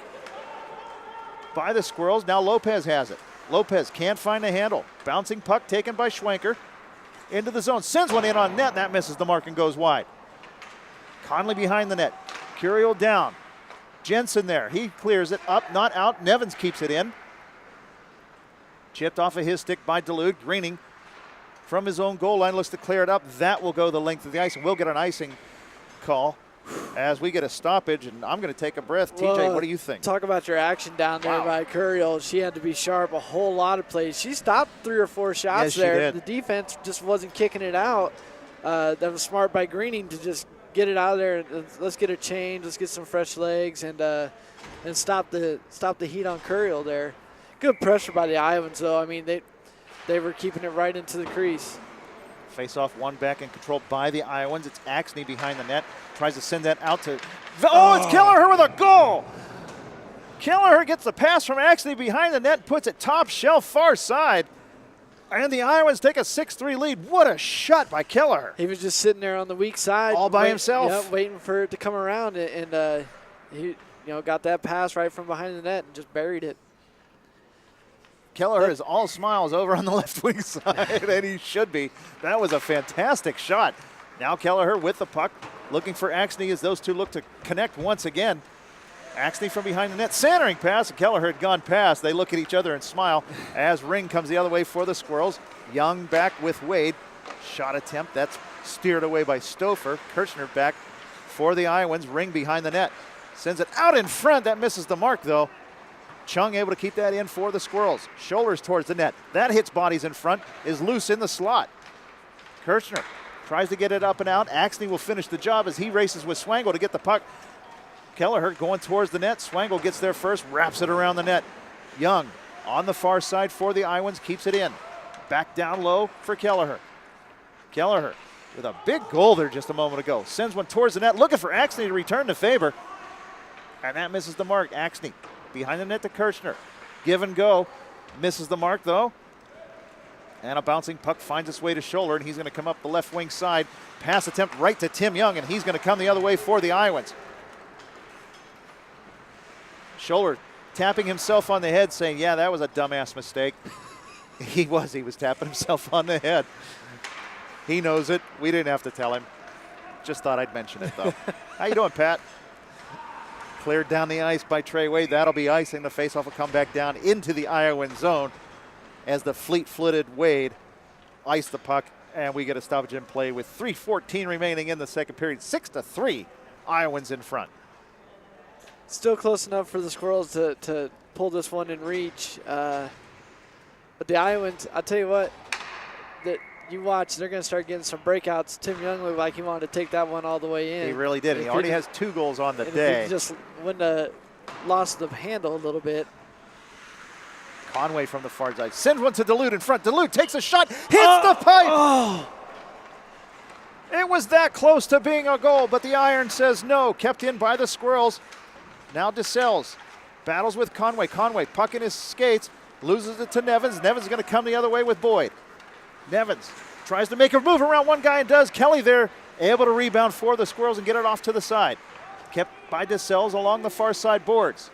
by the Squirrels. Now Lopez has it. Lopez can't find the handle. Bouncing puck taken by Schwenker. into the zone. Sends one in on net, and that misses the mark and goes wide. Conley behind the net. Curiel down. Jensen there. He clears it up, not out. Nevins keeps it in. Chipped off of his stick by Duluth. Greening from his own goal line looks to clear it up. That will go the length of the ice, and we'll get an icing call as we get a stoppage, and I'm going to take a breath. TJ, what do you think? Talk about your action down there by Curiel. She had to be sharp a whole lot of plays. She stopped 3 or 4 shots there. The defense just wasn't kicking it out. That was smart by Greening to just get it out of there. Let's get a change. Let's get some fresh legs and stop the heat on Curiel there. Good pressure by the Iowans, though. I mean, they were keeping it right into the crease. Face-off one back and controlled by the Iowans. It's Axney behind the net. Tries to send that out to... Oh, it's Kelleher with a goal! Kelleher gets the pass from Axney behind the net, puts it top shelf far side. And the Iowans take a 6-3 lead. What a shot by Kelleher. He was just sitting there on the weak side. All by himself. Yeah, waiting for it to come around. And he got that pass right from behind the net and just buried it. Kelleher is all smiles over on the left wing side, and he should be. That was a fantastic shot. Now Kelleher with the puck, looking for Axney as those two look to connect once again. Axney from behind the net, centering pass, and Kelleher had gone past. They look at each other and smile as Ring comes the other way for the Squirrels. Young back with Wade. Shot attempt, that's steered away by Stouffer. Kirchner back for the Iowans. Ring behind the net. Sends it out in front. That misses the mark, though. Chung able to keep that in for the Squirrels. Shoulders towards the net. That hits bodies in front, is loose in the slot. Kirchner tries to get it up and out. Axney will finish the job as he races with Swangle to get the puck. Kelleher going towards the net. Swangle gets there first, wraps it around the net. Young on the far side for the Iowans, keeps it in. Back down low for Kelleher. Kelleher with a big goal there just a moment ago. Sends one towards the net, looking for Axney to return to Faber. And that misses the mark. Axney behind the net to Kirchner. Give and go. Misses the mark, though. And a bouncing puck finds its way to Scholler, and he's going to come up the left wing side. Pass attempt right to Tim Young, and he's going to come the other way for the Iowans. Scholler tapping himself on the head, saying, yeah, that was a dumbass mistake. He was tapping himself on the head. He knows it. We didn't have to tell him. Just thought I'd mention it, though. How you doing, Pat? Cleared down the ice by Trey Wade. That'll be icing. The faceoff will come back down into the Iowan zone as the fleet-footed Wade iced the puck, and we get a stoppage in play with 3:14 remaining in the second period. 6-3, Iowans in front. Still close enough for the Squirrels to pull this one in reach. But the Iowans, I'll tell you what, that you watch, they're going to start getting some breakouts. Tim Young looked like he wanted to take that one all the way in. He really did. He already has 2 goals on the day. If he just wouldn't have lost the handle a little bit. Conway from the far side sends one to Duluth in front. Duluth takes a shot, hits the pipe. Oh. It was that close to being a goal, but the iron says no. Kept in by the Squirrels. Now DeSales battles with Conway. Conway, puck in his skates, loses it to Nevins. Nevins is going to come the other way with Boyd. Nevins tries to make a move around one guy and does. Kelly there, able to rebound for the Squirrels and get it off to the side. Kept by DeSales along the far side boards.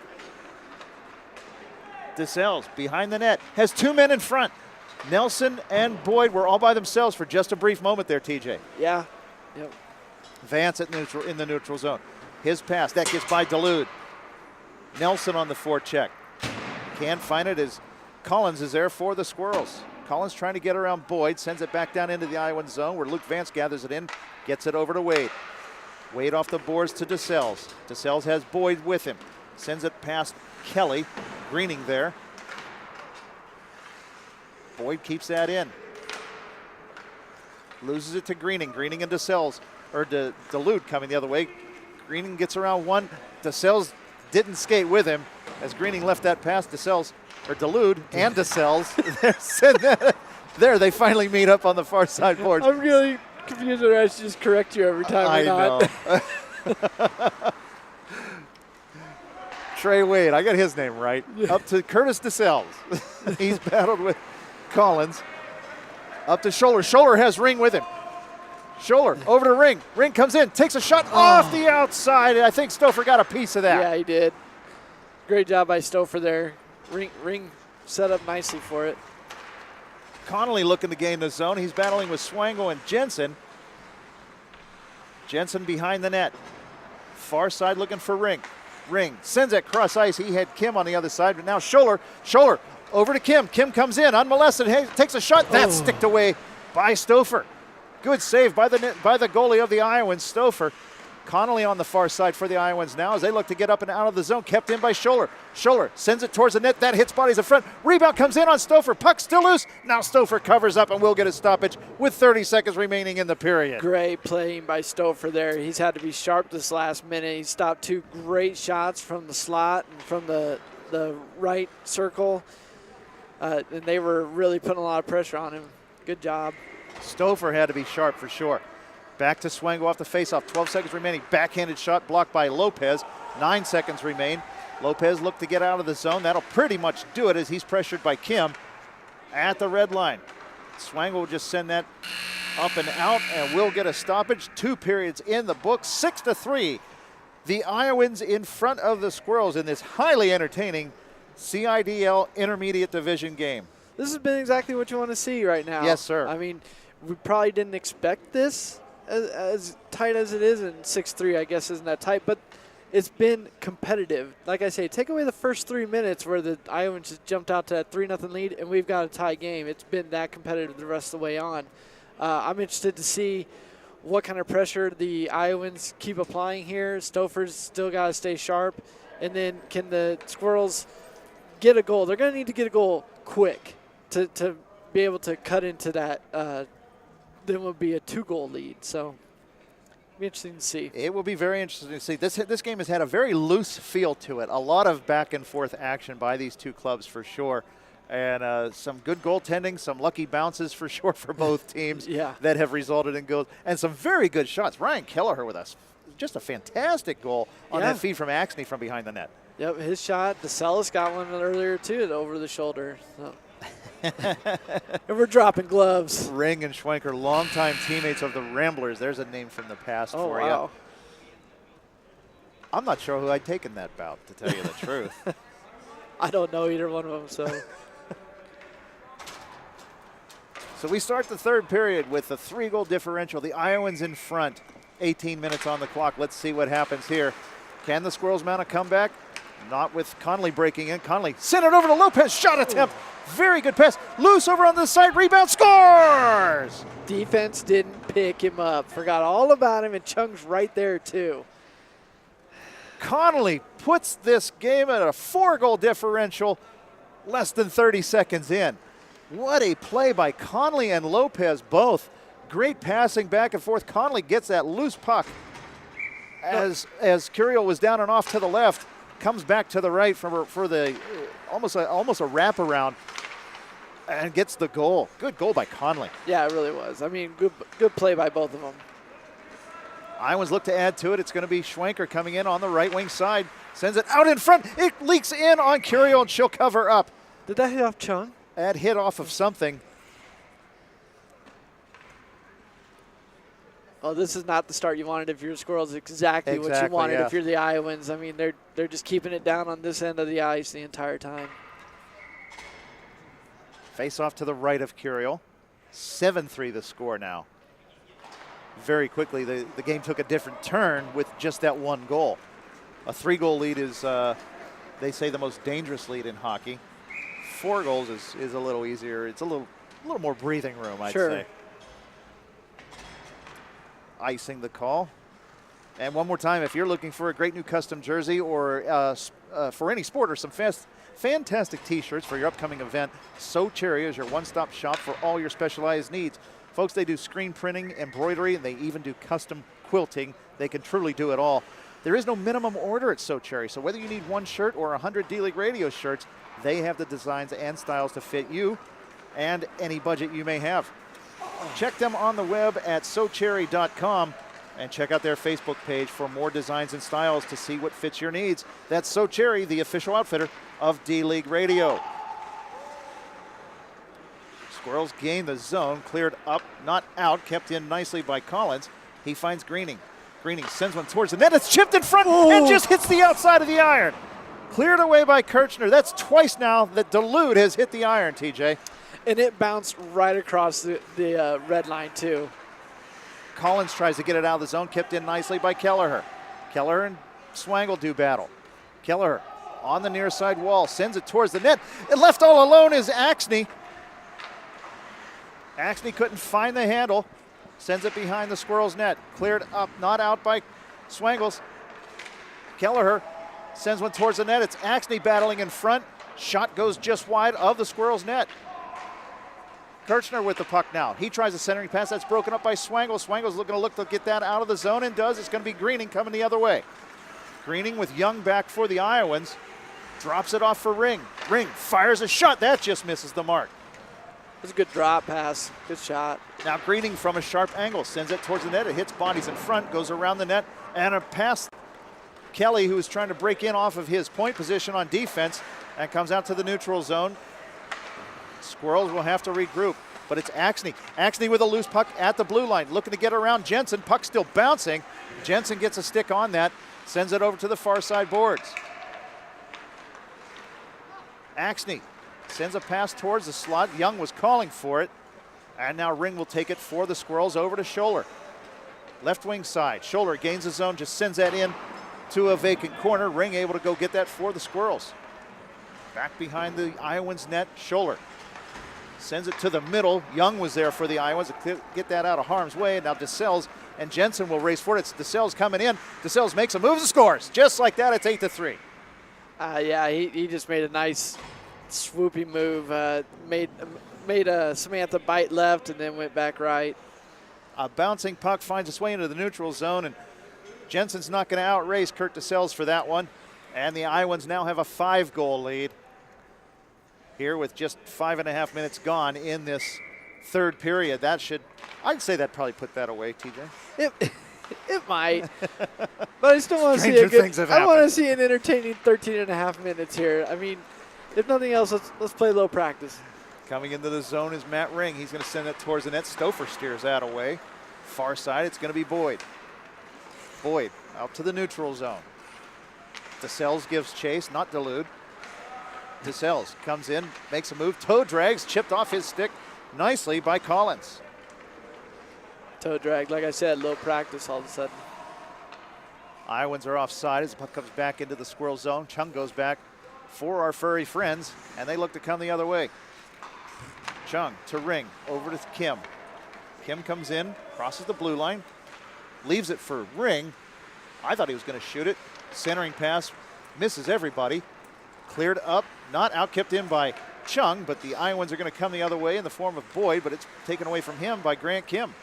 DeSales behind the net, has 2 men in front. Nelson and Boyd were all by themselves for just a brief moment there, TJ. Yeah. Yep. Vance at neutral, in the neutral zone. His pass, that gets by Duluth. Nelson on the forecheck. Can't find it as Collins is there for the Squirrels. Collins trying to get around Boyd, sends it back down into the Iowan zone where Luke Vance gathers it in, gets it over to Wade. Wade off the boards to DeSales. DeSales has Boyd with him. Sends it past Kelly. Greening there. Boyd keeps that in. Loses it to Greening. Greening and DeSales, or Duluth coming the other way. Greening gets around one. DeSales didn't skate with him as Greening left that pass. DeSales, or Duluth and DeSales. There, they finally meet up on the far side boards. I'm really confused whether I should just correct you every time or not. Know. Trey Wade, I got his name right. Up to Curtis DeSales. He's battled with Collins. Up to Scholler. Scholler has Ring with him. Scholler over to Ring. Ring comes in, takes a shot off the outside. I think Stouffer got a piece of that. Yeah, he did. Great job by Stouffer there. Ring set up nicely for it. Connolly looking to gain the zone. He's battling with Swango and Jensen. Jensen behind the net. Far side looking for Ring. Ring sends it cross ice. He had Kim on the other side, but now Scholler over to Kim. Kim comes in unmolested. Hey, takes a shot. That's sticked away by Stouffer. Good save by the goalie of the Iowans, Stouffer. Connolly on the far side for the Iowans now as they look to get up and out of the zone. Kept in by Scholler. Scholler sends it towards the net. That hits bodies in front. Rebound comes in on Stouffer. Puck still loose. Now Stouffer covers up and will get a stoppage with 30 seconds remaining in the period. Great playing by Stouffer there. He's had to be sharp this last minute. He stopped 2 great shots from the slot and from the right circle. And they were really putting a lot of pressure on him. Good job. Stouffer had to be sharp for sure. Back to Swango off the faceoff. 12 seconds remaining. Backhanded shot blocked by Lopez. 9 seconds remain. Lopez looked to get out of the zone. That'll pretty much do it as he's pressured by Kim at the red line. Swango will just send that up and out and will get a stoppage. 2 periods in the book. 6-3. The Iowans in front of the Squirrels in this highly entertaining CIDL Intermediate Division game. This has been exactly what you want to see right now. Yes, sir. I mean, we probably didn't expect this as tight as it is, and 6-3 I guess isn't that tight, but it's been competitive. Like I say, take away the first 3 minutes where the Iowans just jumped out to a 3-0 lead and we've got a tie game. It's been that competitive the rest of the way on. I'm interested to see what kind of pressure the Iowans keep applying here. Stouffer's still got to stay sharp, and then can the Squirrels get a goal? They're going to need to get a goal quick to be able to cut into that. Then would be a 2-goal lead. So it'll be interesting to see. It will be very interesting to see. This game has had a very loose feel to it. A lot of back and forth action by these 2 clubs for sure. And some good goaltending, some lucky bounces for sure for both teams that have resulted in goals. And some very good shots. Ryan Kelleher with us. Just a fantastic goal on that feed from Axney from behind the net. Yep, his shot. DeSellis got one earlier too, over the shoulder. So. And we're dropping gloves. Ring and Schwenker, longtime teammates of the Ramblers. There's a name from the past for you. I'm not sure who I'd take in that bout, to tell you the truth. I don't know either one of them, so. So we start the 3rd period with a 3-goal differential. The Iowans in front. 18 minutes on the clock. Let's see what happens here. Can the Squirrels mount a comeback? Not with Connolly breaking in. Connolly sent it over to Lopez. Shot attempt. Very good pass. Loose over on the side. Rebound. Scores! Defense didn't pick him up. Forgot all about him, and Chung's right there too. Connolly puts this game at a 4-goal differential less than 30 seconds in. What a play by Connolly and Lopez both. Great passing back and forth. Connolly gets that loose puck as Curiel was down and off to the left. Comes back to the right for the almost a wraparound and gets the goal. Good goal by Connolly. Yeah, it really was. I mean, good play by both of them. Iowans look to add to it. It's going to be Schwenker coming in on the right wing side. Sends it out in front. It leaks in on Curiel, and she'll cover up. Did that hit off Chung? That hit off of something. Oh, this is not the start you wanted if you're Squirrels. Exactly what you wanted if you're the Iowans. I mean, they're just keeping it down on this end of the ice the entire time. Face off to the right of Curiel. 7-3 the score now. Very quickly, the game took a different turn with just that 1 goal. A 3-goal lead is, they say, the most dangerous lead in hockey. 4 goals is a little easier. It's a little more breathing room, I'd say. Icing the call. And one more time, if you're looking for a great new custom jersey or for any sport or some fantastic t-shirts for your upcoming event, So Cherry is your one-stop shop for all your specialized needs. Folks, they do screen printing, embroidery, and they even do custom quilting. They can truly do it all. There is no minimum order at So Cherry, so whether you need 1 shirt or 100 D-League Radio shirts, they have the designs and styles to fit you and any budget you may have. Check them on the web at socherry.com and check out their Facebook page for more designs and styles to see what fits your needs. That's So Cherry, the official outfitter of D-League Radio. Squirrels gain the zone, cleared up, not out, kept in nicely by Collins. He finds Greening. Greening sends one towards the net. It's chipped in front and just hits the outside of the iron. Cleared away by Kirchner. That's twice now that Duluth has hit the iron, TJ. And it bounced right across the red line, too. Collins tries to get it out of the zone, kept in nicely by Kelleher. Kelleher and Swangle do battle. Kelleher on the near side wall, sends it towards the net. And left all alone is Axney. Axney couldn't find the handle, sends it behind the Squirrels net. Cleared up, not out by Swangles. Kelleher sends one towards the net. It's Axney battling in front. Shot goes just wide of the Squirrels net. Kirchner with the puck now. He tries a centering pass. That's broken up by Swangle. Swangle's looking to look to get that out of the zone and does. It's going to be Greening coming the other way. Greening with Young back for the Iowans. Drops it off for Ring. Ring fires a shot. That just misses the mark. It was a good drop pass. Good shot. Now Greening from a sharp angle sends it towards the net. It hits bodies in front, goes around the net, and a pass. Kelly, who is trying to break in off of his point position on defense, and comes out to the neutral zone. Squirrels will have to regroup, but it's Axney. Axney with a loose puck at the blue line, looking to get around Jensen. Puck still bouncing. Jensen gets a stick on that, sends it over to the far side boards. Axney sends a pass towards the slot. Young was calling for it, and now Ring will take it for the Squirrels over to Scholler. Left wing side. Scholler gains the zone, just sends that in to a vacant corner. Ring able to go get that for the Squirrels. Back behind the Iowans net, Scholler sends it to the middle. Young was there for the Iowans to get that out of harm's way. And now DeSales and Jensen will race for it. It's DeSales coming in. DeSales makes a move and scores. Just like that, it's 8-3. Yeah, he just made a nice swoopy move. Made Samantha bite left and then went back right. A bouncing puck finds its way into the neutral zone, and Jensen's not going to outrace Kurt DeSales for that one. And the Iowans now have a 5-goal lead here with just 5.5 minutes gone in this third period. That should, I'd say that probably put that away, TJ. It might, but I still want to see Stranger things have I want to happened. see an entertaining 13.5 minutes here. I mean, if nothing else, let's play a little practice. Coming into the zone is Matt Ring. He's going to send it towards the net. Stouffer steers that away. Far side, it's going to be Boyd. Boyd out to the neutral zone. DeSales gives chase, not Delude. DeSales comes in, makes a move, toe drags, chipped off his stick nicely by Collins. Toe drag, like I said, a little practice all of a sudden. Iowans are offside as the puck comes back into the Squirrel zone. Chung goes back for our furry friends, and they look to come the other way. Chung to Ring, over to Kim. Kim comes in, crosses the blue line, leaves it for Ring. I thought he was going to shoot it. Centering pass, misses everybody. Cleared up, not out, kept in by Chung, but the Iowans are going to come the other way in the form of Boyd, but it's taken away from him by Grant Kim.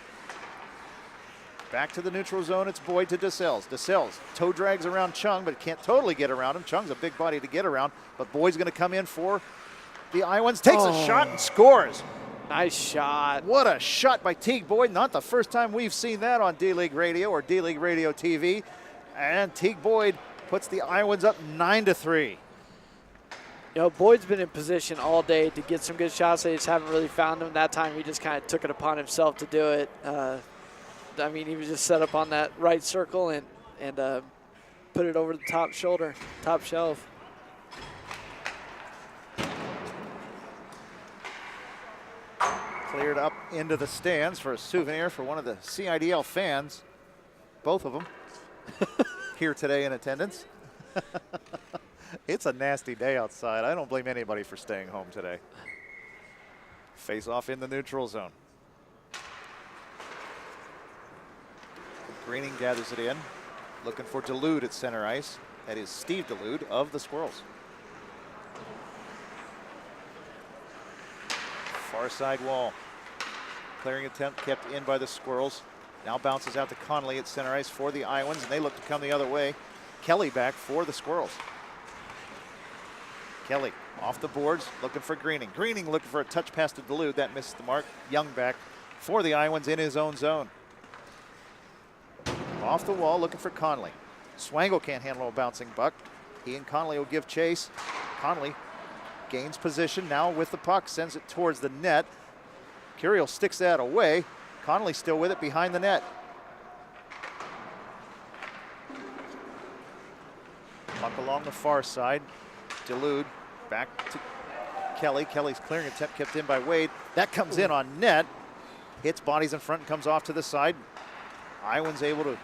Back to the neutral zone, it's Boyd to DeSales. DeSales toe drags around Chung, but can't totally get around him. Chung's a big body to get around, but Boyd's going to come in for the Iowans. Takes a shot and scores. Nice shot. What a shot by Teague Boyd. Not the first time we've seen that on D-League Radio or D-League Radio TV. And Teague Boyd puts the Iowans up 9-3. You know, Boyd's been in position all day to get some good shots. They just haven't really found him. That time he just kind of took it upon himself to do it. I mean, he was just set up on that right circle and put it over the top shoulder, top shelf. Cleared up into the stands for a souvenir for one of the CIDL fans. Both of them here today in attendance. It's a nasty day outside. I don't blame anybody for staying home today. Face off in the neutral zone. Greening gathers it in, looking for Delude at center ice. That is Steve Delude of the Squirrels. Far side wall. Clearing attempt kept in by the Squirrels. Now bounces out to Conley at center ice for the Iowans, and they look to come the other way. Kelly back for the Squirrels. Kelly off the boards, looking for Greening. Greening looking for a touch pass to Delude. That misses the mark. Young back for the Iowans in his own zone. Off the wall, looking for Conley. Swangle can't handle a bouncing buck. He and Conley will give chase. Conley gains position now with the puck, sends it towards the net. Curiel sticks that away. Conley still with it behind the net. Puck along the far side. Delude back to Kelly. Kelly's clearing attempt kept in by Wade. That comes in on net. Hits bodies in front and comes off to the side. IoWinds able to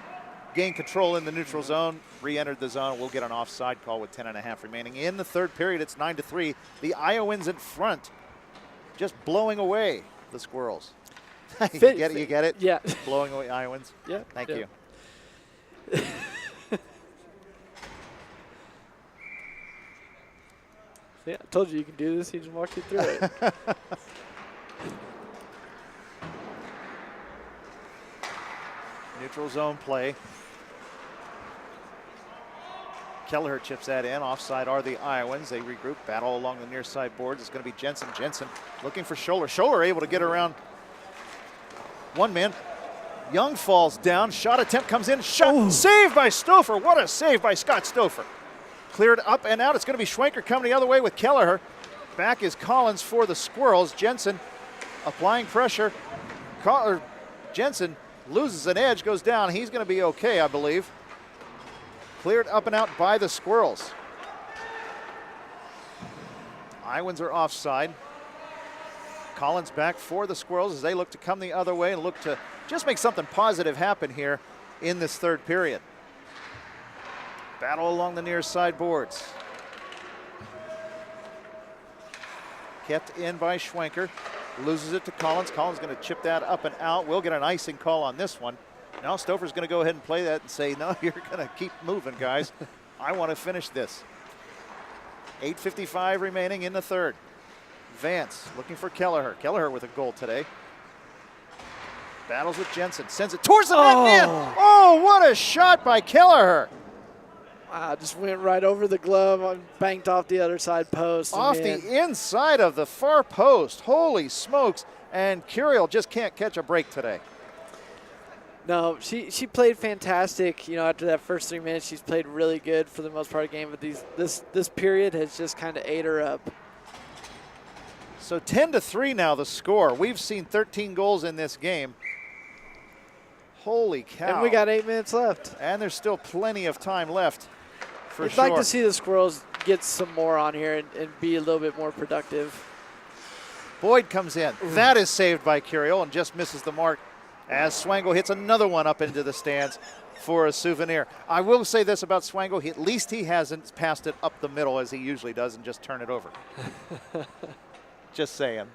gain control in the neutral zone. Re-entered the zone. We'll get an offside call with 10.5 remaining. In the third period, it's 9-3. The IoWinds in front, just blowing away the Squirrels. You get it? You get it? Yeah. Blowing away IoWinds? Yeah. Thank you. Yeah, I told you can do this. He just walked you through it. Neutral zone play. Kelleher chips that in. Offside are the Iowans. They regroup, battle along the near side boards. It's going to be Jensen. Jensen looking for Scholler. Scholler able to get around one man. Young falls down. Shot attempt comes in. Shot. Saved by Stouffer. What a save by Scott Stouffer. Cleared up and out. It's going to be Schwenker coming the other way with Kelleher. Back is Collins for the Squirrels. Jensen applying pressure. Jensen loses an edge, goes down. He's going to be okay, I believe. Cleared up and out by the Squirrels. Iowans are offside. Collins back for the Squirrels as they look to come the other way and look to just make something positive happen here in this third period. Battle along the near side boards. Kept in by Schwenker. Loses it to Collins. Collins going to chip that up and out. We'll get an icing call on this one. Now Stouffer's going to go ahead and play that and say, no, you're going to keep moving, guys. I want to finish this. 8:55 remaining in the third. Vance looking for Kelleher. Kelleher with a goal today. Battles with Jensen. Sends it towards the net. Oh, what a shot by Kelleher. Wow, just went right over the glove and banked off the other side post. Off the inside of the far post. Holy smokes. And Curiel just can't catch a break today. No, she played fantastic. You know, after that first 3 minutes, she's played really good for the most part of the game. But this period has just kind of ate her up. So 10-3 now the score. We've seen 13 goals in this game. Holy cow. And we got 8 minutes left. And there's still plenty of time left. I'd like to see the Squirrels get some more on here and be a little bit more productive. Boyd comes in. Ooh. That is saved by Curiel and just misses the mark as Swango hits another one up into the stands for a souvenir. I will say this about Swango. At least he hasn't passed it up the middle as he usually does and just turn it over. Just saying.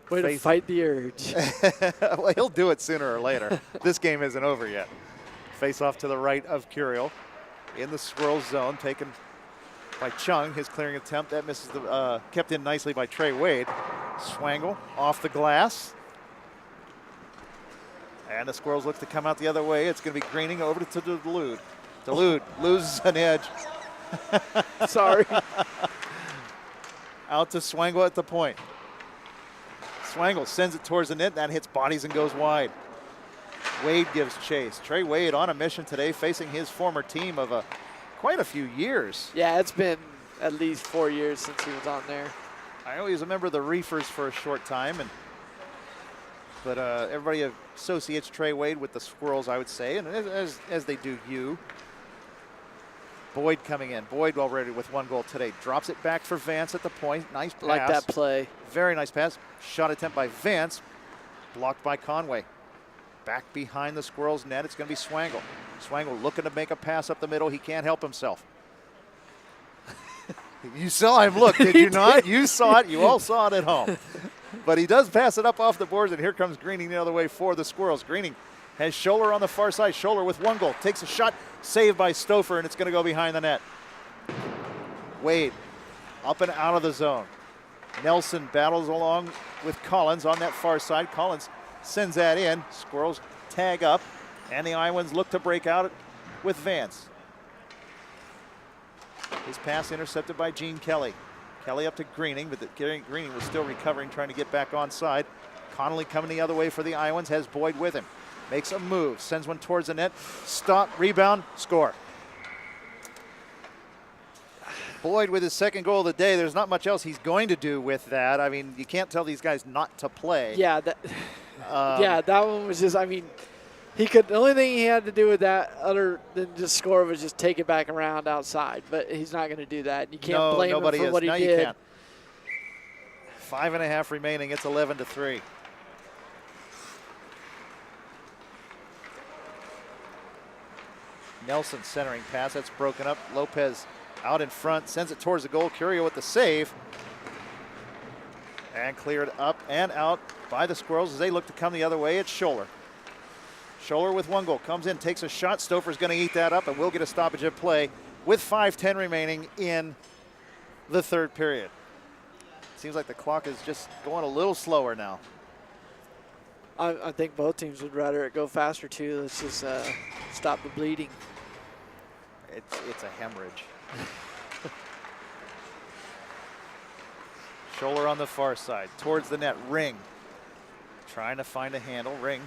Way to fight the urge. Well, he'll do it sooner or later. This game isn't over yet. Face off to the right of Curiel in the Squirrels zone, taken by Chung. His clearing attempt, that misses the, kept in nicely by Trey Wade. Swangle off the glass. And the Squirrels look to come out the other way. It's going to be Greening over to Delude. Delude loses an edge. Sorry. Out to Swangle at the point. Swangle sends it towards the net. That hits bodies and goes wide. Wade gives chase. Trey Wade on a mission today, facing his former team of quite a few years. Yeah, it's been at least 4 years since he was on there. I always remember the Reefers for a short time, but everybody associates Trey Wade with the Squirrels, I would say, and as they do you. Boyd coming in. Boyd already with 1 goal today. Drops it back for Vance at the point. Nice pass. Like that play. Very nice pass. Shot attempt by Vance. Blocked by Conway. Back behind the Squirrels net, it's going to be Swangle. Swangle looking to make a pass up the middle. He can't help himself. You saw him look, did you not? You saw it. You all saw it at home. But he does pass it up off the boards, and here comes Greening the other way for the Squirrels. Greening has Scholler on the far side. Scholler with 1 goal. Takes a shot, saved by Stouffer, and it's going to go behind the net. Wade up and out of the zone. Nelson battles along with Collins on that far side. Collins sends that in. Squirrels tag up, and the Iowans look to break out with Vance. His pass intercepted by Gene Kelly. Kelly up to Greening, but Greening was still recovering, trying to get back onside. Connolly coming the other way for the Iowans, has Boyd with him. Makes a move, sends one towards the net. Stop, rebound, score. Boyd with his 2nd goal of the day. There's not much else he's going to do with that. I mean, you can't tell these guys not to play. Yeah, yeah, that one was just, I mean, The only thing he had to do with that other than just score was just take it back around outside, but he's not going to do that. You can't blame him for what he did. You can't. 5.5 remaining. It's 11-3. Nelson centering pass. That's broken up. Lopez out in front. Sends it towards the goal. Curio with the save. And cleared up and out by the Squirrels as they look to come the other way. It's Scholler. Scholler with one goal. Comes in, takes a shot. Stouffer's going to eat that up, and we'll get a stoppage of play with 5:10 remaining in the third period. Seems like the clock is just going a little slower now. I think both teams would rather it go faster, too. Let's just stop the bleeding. It's a hemorrhage. Scholler on the far side, towards the net. Ring trying to find a handle. Ring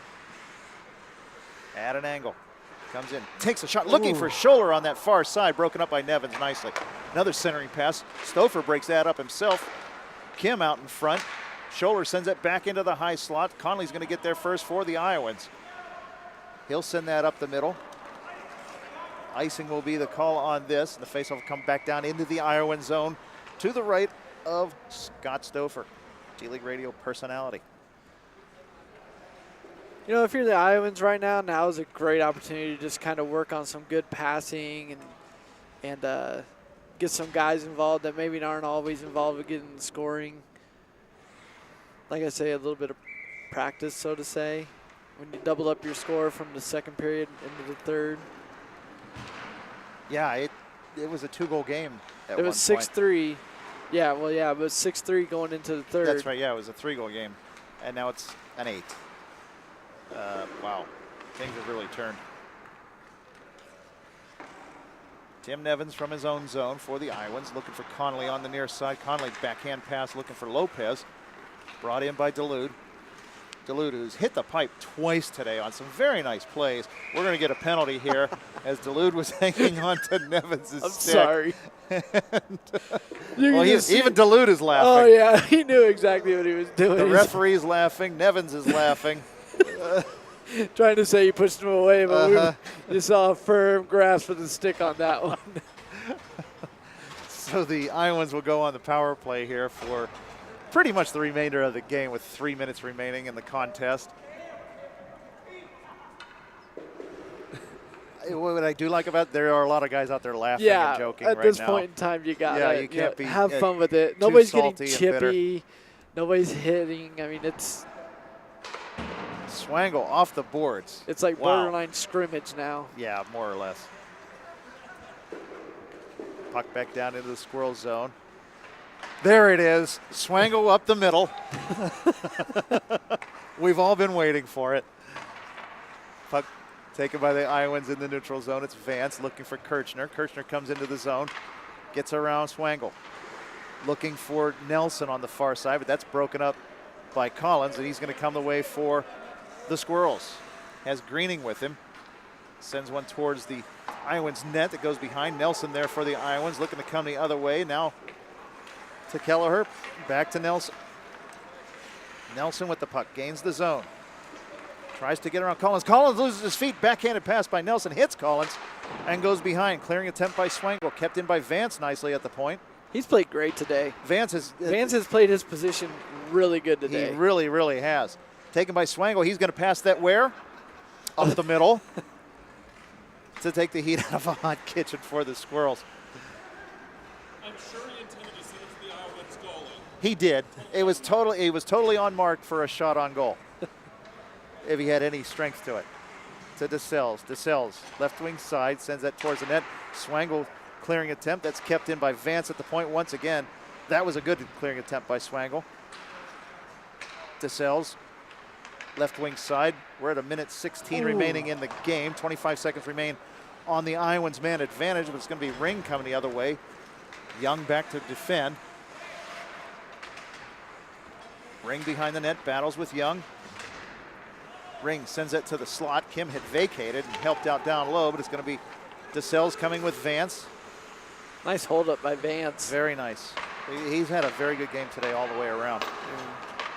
at an angle. Comes in, takes a shot, looking for Scholler on that far side, broken up by Nevins nicely. Another centering pass. Stauffer breaks that up himself. Kim out in front. Scholler sends it back into the high slot. Conley's going to get there first for the Iowans. He'll send that up the middle. Icing will be the call on this. The faceoff will come back down into the Iowan zone to the right of Scott Stauffer, G-League Radio personality. You know, if you're the Iowans right now is a great opportunity to just kind of work on some good passing and get some guys involved that maybe aren't always involved with getting the scoring. Like I say, a little bit of practice, so to say, when you double up your score from the second period into the third. Yeah, it was a 2-goal game at one point. It was 6-3. Yeah, well, yeah, it was 6-3 going into the third. That's right, yeah, it was a 3-goal game, and now it's an 8. Wow, things have really turned. Tim Nevins from his own zone for the Iowans, looking for Conley on the near side. Conley backhand pass looking for Lopez. Brought in by Dulude. Dulude, who's hit the pipe twice today on some very nice plays. We're going to get a penalty here as Dulude was hanging on to Nevins' stick. I'm sorry. Well, even Dulude is laughing. Oh, yeah, he knew exactly what he was doing. The referee's laughing. Nevins is laughing. Trying to say he pushed him away, but you saw a firm grasp of the stick on that one. So the Iowans will go on the power play here for pretty much the remainder of the game with 3 minutes remaining in the contest. What I do like about it, there are a lot of guys out there laughing and joking right now. At this point in time, you got to you can't be have fun with it. too Nobody's getting salty and chippy. Nobody's hitting. I mean, it's Swangle off the boards. It's like Wow. borderline scrimmage now. Yeah, more or less. Puck back down into the Squirrel zone. There it is. Swangle up the middle. We've all been waiting for it. Puck taken by the Iowans in the neutral zone. It's Vance looking for Kirchner. Kirchner comes into the zone, gets around Swangle. Looking for Nelson on the far side, but that's broken up by Collins, and he's going to come the way for the Squirrels. Has Greening with him. Sends one towards the Iowans net that goes behind. Nelson there for the Iowans, looking to come the other way. Now to Kelleher, back to Nelson. Nelson with the puck, gains the zone. Tries to get around Collins. Collins loses his feet. Backhanded pass by Nelson, hits Collins and goes behind. Clearing attempt by Swangle, kept in by Vance nicely at the point. He's played great today. Vance has played his position really good today. He really, really has. Taken by Swangle. He's going to pass that where? Up the middle to take the heat out of a hot kitchen for the Squirrels. I'm sure he intended to send it to the Iowans goalie. He did. It was totally on mark for a shot on goal. If he had any strength to it. To DeSelles. DeSelles, left wing side, sends that towards the net. Swangle clearing attempt. That's kept in by Vance at the point once again. That was a good clearing attempt by Swangle. DeSelles, left wing side. We're at a minute 16 remaining in the game. 25 seconds remain on the Iowans man advantage, but it's going to be Ring coming the other way. Young back to defend. Ring behind the net, battles with Young. Ring sends it to the slot. Kim had vacated and helped out down low, but it's going to be DeSelles coming with Vance. Nice hold up by Vance. Very nice. He's had a very good game today all the way around.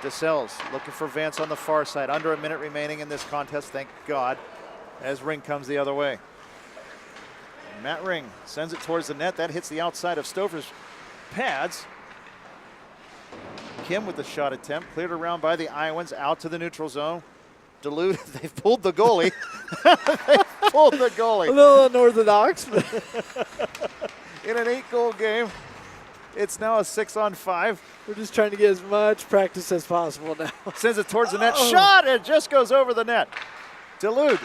DeSelles looking for Vance on the far side. Under a minute remaining in this contest, thank God. as Ring comes the other way. Matt Ring sends it towards the net. That hits the outside of Stouffer's pads. Kim with the shot attempt. Cleared around by the Iowans out to the neutral zone. Duluth, they've pulled the goalie. They've pulled the goalie. A little unorthodox, but In an 8-goal game, it's now a 6-on-5. we're just trying to get as much practice as possible now. Sends it towards the net. Shot! It just goes over the net. Duluth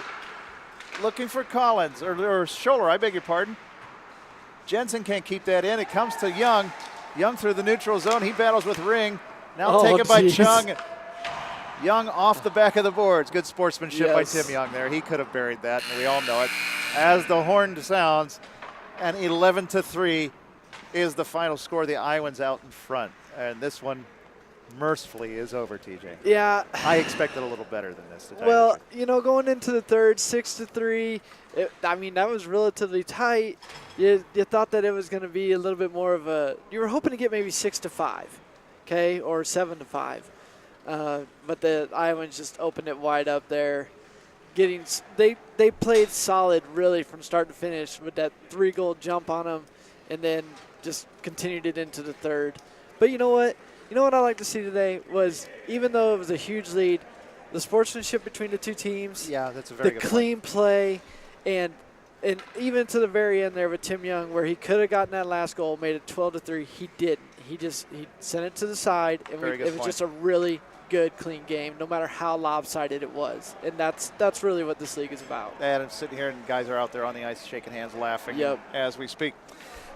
looking for Collins, or Scholler, I beg your pardon. Jensen can't keep that in. It comes to Young. Young through the neutral zone. He battles with Ring. Now taken by Chung. Young off the back of the boards. Good sportsmanship by Tim Young there. He could have buried that, and we all know it. As the horn sounds, and 11-3 is the final score. The Iowans out in front. And this one mercifully is over, TJ. Yeah. I expected a little better than this. Well, you know, going into the third, 6-3, I mean, that was relatively tight. You thought that it was going to be a little bit more of a – you were hoping to get maybe 6-5, okay, or 7-5. But the Iowans just opened it wide up there. They played solid really from start to finish with that 3-goal jump on them, and then just continued it into the third. But you know what? You know what I like to see today was, even though it was a huge lead, the sportsmanship between the two teams. Yeah, that's a very good The clean play, and even to the very end there with Tim Young, where he could have gotten that last goal, made it 12-3. He didn't. He sent it to the side, and it was just a really good, clean game, no matter how lopsided it was. And that's really what this league is about. And I'm sitting here, and guys are out there on the ice shaking hands, laughing Yep. as we speak.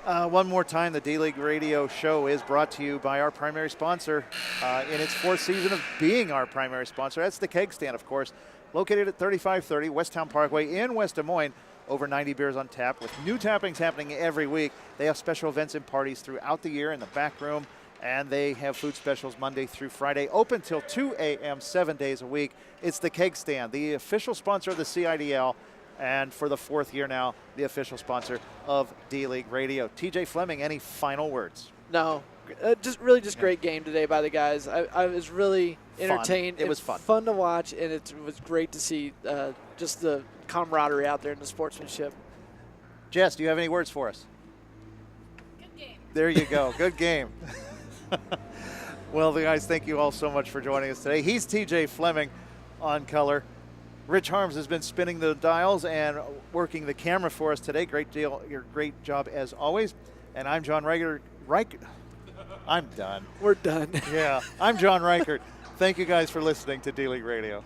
One more time, the D-League Radio Show is brought to you by our primary sponsor in its 4th season of being our primary sponsor. That's the Keg Stand, of course, located at 3530 Westtown Parkway in West Des Moines. Over 90 beers on tap with new tappings happening every week. They have special events and parties throughout the year in the back room, and they have food specials Monday through Friday, open till 2 a.m., 7 days a week. It's the Keg Stand, the official sponsor of the CIDL, and for the 4th year now, the official sponsor of D-League Radio. TJ Fleming, any final words? No, just great game today by the guys. I was really entertained. It was fun. Fun to watch, and it was great to see just the camaraderie out there and the sportsmanship. Jess, do you have any words for us? Good game. There you go. Good game. Well, the guys, thank you all so much for joining us today. He's TJ Fleming on color. Rich Harms has been spinning the dials and working the camera for us today. Great job as always. And I'm John Reichert. I'm done. We're done. Yeah, I'm John Reichert. Thank you guys for listening to D-League Radio.